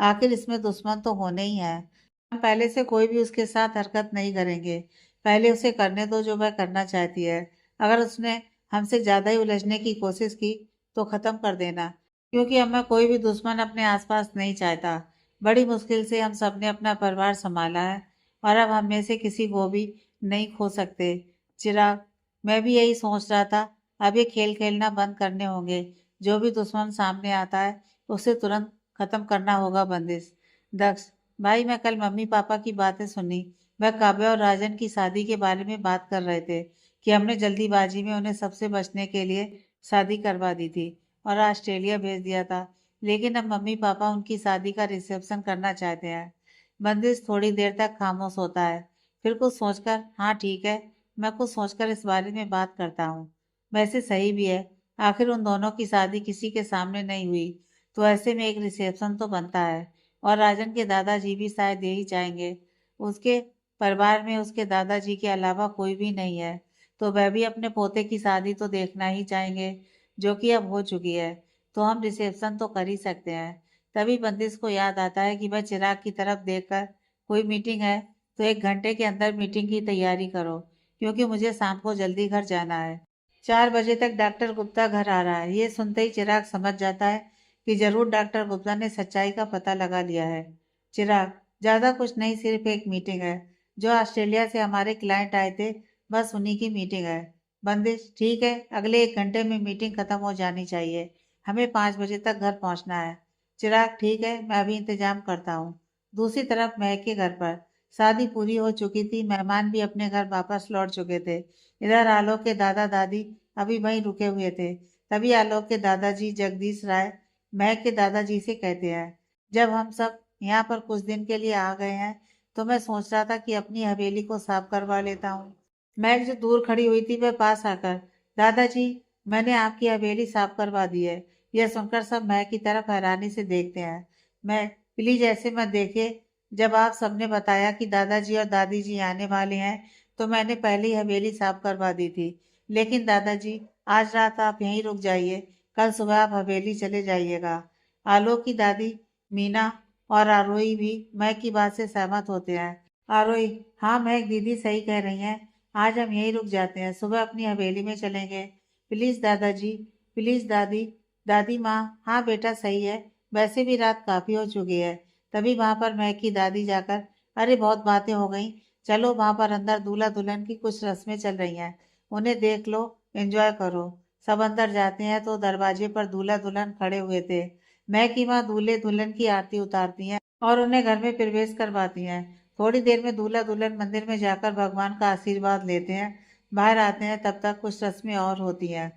आखिर इसमें दुश्मन तो होने ही है। हम पहले से कोई भी उसके साथ हरकत नहीं करेंगे। पहले उसे करने दो जो वह करना चाहती है। अगर उसने हमसे ज्यादा ही उलझने की कोशिश की तो खत्म कर देना, क्योंकि अब मैं कोई भी दुश्मन अपने आसपास नहीं चाहता। बड़ी मुश्किल से हम सबने अपना परिवार संभाला है और अब हम में से किसी को भी नहीं खो सकते। चिराग, मैं भी यही सोच रहा था। अब ये खेल खेलना बंद करने होंगे। जो भी दुश्मन सामने आता है उसे तुरंत खत्म करना होगा। बंदिश। दक्ष, भाई मैं कल मम्मी पापा की बातें सुनी। वह काव्या और राजन की शादी के बारे में बात कर रहे थे कि हमने जल्दीबाजी में उन्हें सबसे बचने के लिए शादी करवा दी थी और ऑस्ट्रेलिया भेज दिया था। लेकिन अब मम्मी पापा उनकी शादी का रिसेप्शन करना चाहते हैं। बंदिश थोड़ी देर तक खामोश होता है, फिर कुछ सोचकर, हाँ ठीक है, मैं कुछ सोचकर इस बारे में बात करता हूँ। वैसे सही भी है, आखिर उन दोनों की शादी किसी के सामने नहीं हुई, तो ऐसे में एक रिसेप्शन तो बनता है। और राजन के दादाजी भी शायद यही चाहेंगे। उसके परिवार में उसके दादाजी के अलावा कोई भी नहीं है, तो वह भी अपने पोते की शादी तो देखना ही चाहेंगे, जो कि अब हो चुकी है। तो हम रिसेप्शन तो कर ही सकते हैं। तभी बंदिश को याद आता है कि वह चिराग की तरफ देखकर, कोई मीटिंग है तो 1 घंटे के अंदर मीटिंग की तैयारी करो, क्योंकि मुझे शाम को जल्दी घर जाना है। 4 बजे तक डॉक्टर गुप्ता घर आ रहा है। ये सुनते ही चिराग समझ जाता है कि जरूर डॉक्टर गुप्ता ने सच्चाई का पता लगा लिया है। चिराग, ज्यादा कुछ नहीं, सिर्फ एक मीटिंग है। जो ऑस्ट्रेलिया से हमारे क्लाइंट आए थे, बस उन्हीं की मीटिंग है। बंदिश, ठीक है, अगले 1 घंटे में मीटिंग खत्म हो जानी चाहिए। हमें 5 बजे तक घर पहुंचना है। चिराग, ठीक है, मैं अभी इंतजाम करता हूँ। दूसरी तरफ महक के घर पर शादी पूरी हो चुकी थी। मेहमान भी अपने घर वापस लौट चुके थे। इधर आलोक के दादा दादी अभी वहीं रुके हुए थे। तभी आलोक के दादाजी जगदीश राय महक के दादाजी से कहते हैं, जब हम सब यहाँ पर कुछ दिन के लिए आ गए हैं तो मैं सोच रहा था कि अपनी हवेली को साफ करवा लेता हूँ। महक जो दूर खड़ी हुई थी वह पास आकर, दादाजी, मैंने आपकी हवेली साफ करवा दी है। यह सुनकर सब महक की तरफ हैरानी से देखते हैं। मैं, प्लीज ऐसे मत देखिए। जब आप सबने बताया कि दादाजी और दादी जी आने वाले हैं तो मैंने पहले ही हवेली साफ करवा दी थी। लेकिन दादाजी, आज रात आप यहीं रुक जाइए, कल सुबह आप हवेली चले जाइएगा। आलोक की दादी मीना और आरोही भी महक की बात से सहमत होते हैं। आरोही, हाँ महक दीदी सही कह रही हैं, आज हम यहीं रुक जाते हैं, सुबह अपनी हवेली में चलेंगे। प्लीज दादाजी, प्लीज दादी। दादी माँ, हाँ बेटा सही है, वैसे भी रात काफी हो चुकी है। तभी वहां पर महक की दादी जाकर, अरे बहुत बातें हो गई, चलो वहां पर अंदर दूल्हा दुल्हन की कुछ रस्में चल रही हैं, उन्हें देख लो, एंजॉय करो। सब अंदर जाते हैं तो दरवाजे पर दूल्हा दुल्हन खड़े हुए थे। महक की माँ दूल्हे दुल्हन की आरती उतारती हैं और उन्हें घर में प्रवेश करवाती हैं। थोड़ी देर में दूल्हा दुल्हन मंदिर में जाकर भगवान का आशीर्वाद लेते हैं। बाहर आते हैं तब तक कुछ रस्में और होती हैं।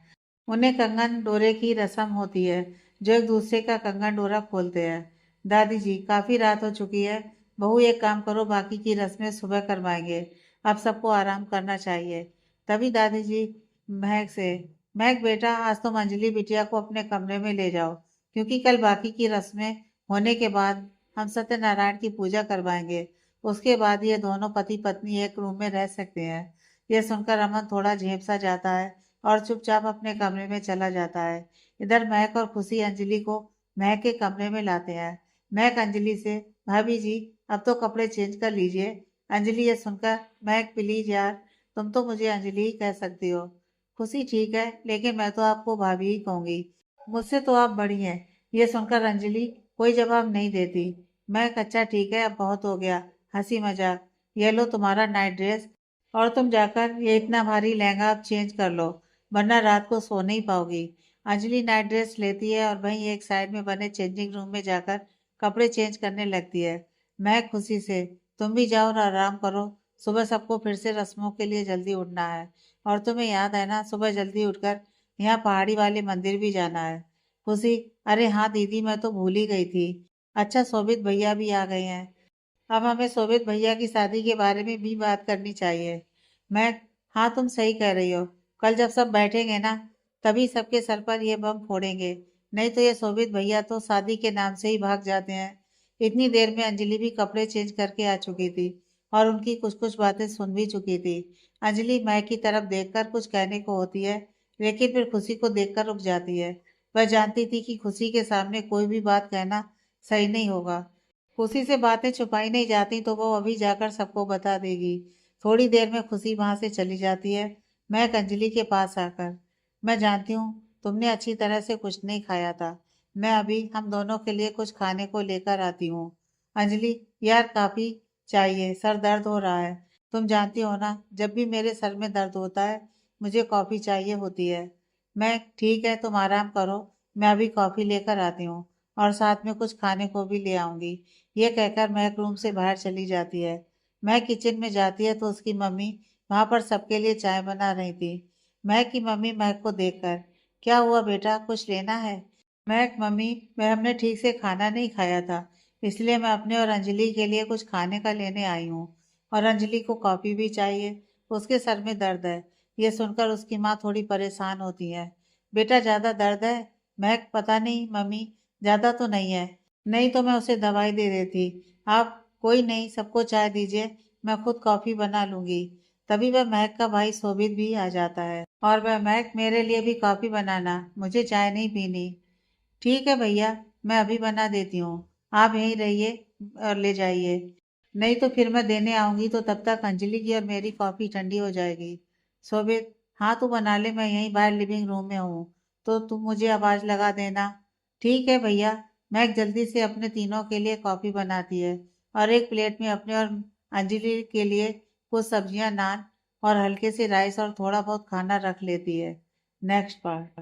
उन्हें कंगन डोरे की रस्म होती है, जो एक दूसरे का कंगन डोरा खोलते हैं। दादी जी, काफी रात हो चुकी है, बहू एक काम करो, बाकी की रस्में सुबह करवाएंगे, अब सबको आराम करना चाहिए। तभी दादी जी महक से, महक बेटा, आज तुम अंजलि बिटिया को अपने कमरे में ले जाओ, क्योंकि कल बाकी की रस्में होने के बाद हम सत्यनारायण की पूजा करवाएंगे। उसके बाद ये दोनों पति पत्नी एक रूम में रह सकते हैं। यह सुनकर अमन थोड़ा झेप सा जाता है और चुपचाप अपने कमरे में चला जाता है। इधर महक और खुशी अंजलि को महक के कमरे में लाते हैं। महक अंजलि से, भाभी जी अब तो कपड़े चेंज कर लीजिए। अंजलि ये सुनकर, महक प्लीज यार, तुम तो मुझे अंजलि ही कह सकती हो। खुशी, ठीक है, लेकिन मैं तो आपको भाभी ही कहूंगी, मुझसे तो आप बड़ी हैं। ये सुनकर अंजलि कोई जवाब नहीं देती। महक, अच्छा ठीक है, अब बहुत हो गया हंसी मजाक, ये लो तुम्हारा नाइट ड्रेस, और तुम जाकर ये इतना भारी लहंगा अब चेंज कर लो, वरना रात को सो नहीं पाओगी। अंजलि नाइट ड्रेस लेती है और वहीं एक साइड में बने चेंजिंग रूम में जाकर कपड़े चेंज करने लगती है। मैं खुशी से, तुम भी जाओ और आराम करो, सुबह सबको फिर से रस्मों के लिए जल्दी उठना है। और तुम्हें याद है ना, सुबह जल्दी उठकर यहाँ पहाड़ी वाले मंदिर भी जाना है। खुशी, अरे हाँ दीदी, मैं तो भूल ही गई थी। अच्छा, शोभित भैया भी आ गए हैं, अब हमें शोभित भैया की शादी के बारे में भी बात करनी चाहिए। मैं, हाँ तुम सही कह रही हो, कल जब सब बैठेंगे ना, तभी सबके सर पर ये बम फोड़ेंगे, नहीं तो ये शोभित भैया तो शादी के नाम से ही भाग जाते हैं। इतनी देर में अंजलि भी कपड़े चेंज करके आ चुकी थी और उनकी कुछ कुछ बातें सुन भी चुकी थी। अंजलि महक की तरफ देखकर कुछ कहने को होती है, लेकिन फिर खुशी को देखकर रुक जाती है। वह जानती थी कि खुशी के सामने कोई भी बात कहना सही नहीं होगा। खुशी से बातें छुपाई नहीं जाती तो वो अभी जाकर सबको बता देगी। थोड़ी देर में खुशी वहां से चली जाती है। मैं अंजलि के पास आकर, मैं जानती हूँ तुमने अच्छी तरह से कुछ नहीं खाया था। मैं अभी हम दोनों के लिए कुछ खाने को लेकर आती हूँ। अंजलि, यार काफी चाहिए, सर दर्द हो रहा है। तुम जानती हो ना, जब भी मेरे सर में दर्द होता है मुझे कॉफी चाहिए होती है। मैं, ठीक है तुम आराम करो, मैं अभी कॉफी लेकर आती हूँ और साथ में कुछ खाने को भी ले आऊंगी। ये कहकर महक रूम से बाहर चली जाती है। महक किचन में जाती है तो उसकी मम्मी वहां पर सबके लिए चाय बना रही थी। महक की मम्मी महक को देखकर, क्या हुआ बेटा, कुछ लेना है? महक, मम्मी, मैं हमने ठीक से खाना नहीं खाया था, इसलिए मैं अपने और अंजलि के लिए कुछ खाने का लेने आई हूँ। और अंजलि को कॉफी भी चाहिए, उसके सर में दर्द है। ये सुनकर उसकी माँ थोड़ी परेशान होती है। बेटा ज्यादा दर्द है? महक, पता नहीं मम्मी, ज्यादा तो नहीं है। नहीं तो मैं उसे दवाई दे देती। आप, कोई नहीं, सबको चाय दीजिए, मैं खुद कॉफी बना लूंगी। तभी वह महक का भाई शोभित भी आ जाता है और वह, महक मेरे लिए भी कॉफी बनाना, मुझे चाय नहीं पीनी। ठीक है भैया, मैं अभी बना देती हूँ, आप यहीं रहिए और ले जाइए। नहीं तो फिर मैं देने आऊंगी तो तब तक अंजलि की और मेरी कॉफी ठंडी हो जाएगी। शोभित, हाँ तू बना ले, मैं यहीं बाहर लिविंग रूम में हूँ, तो तुम मुझे आवाज लगा देना। ठीक है भैया। मैं जल्दी से अपने तीनों के लिए कॉफी बनाती है और एक प्लेट में अपने और अंजलि के लिए कुछ सब्जियां, नान और हल्के से राइस और थोड़ा बहुत खाना रख लेती है। Next part.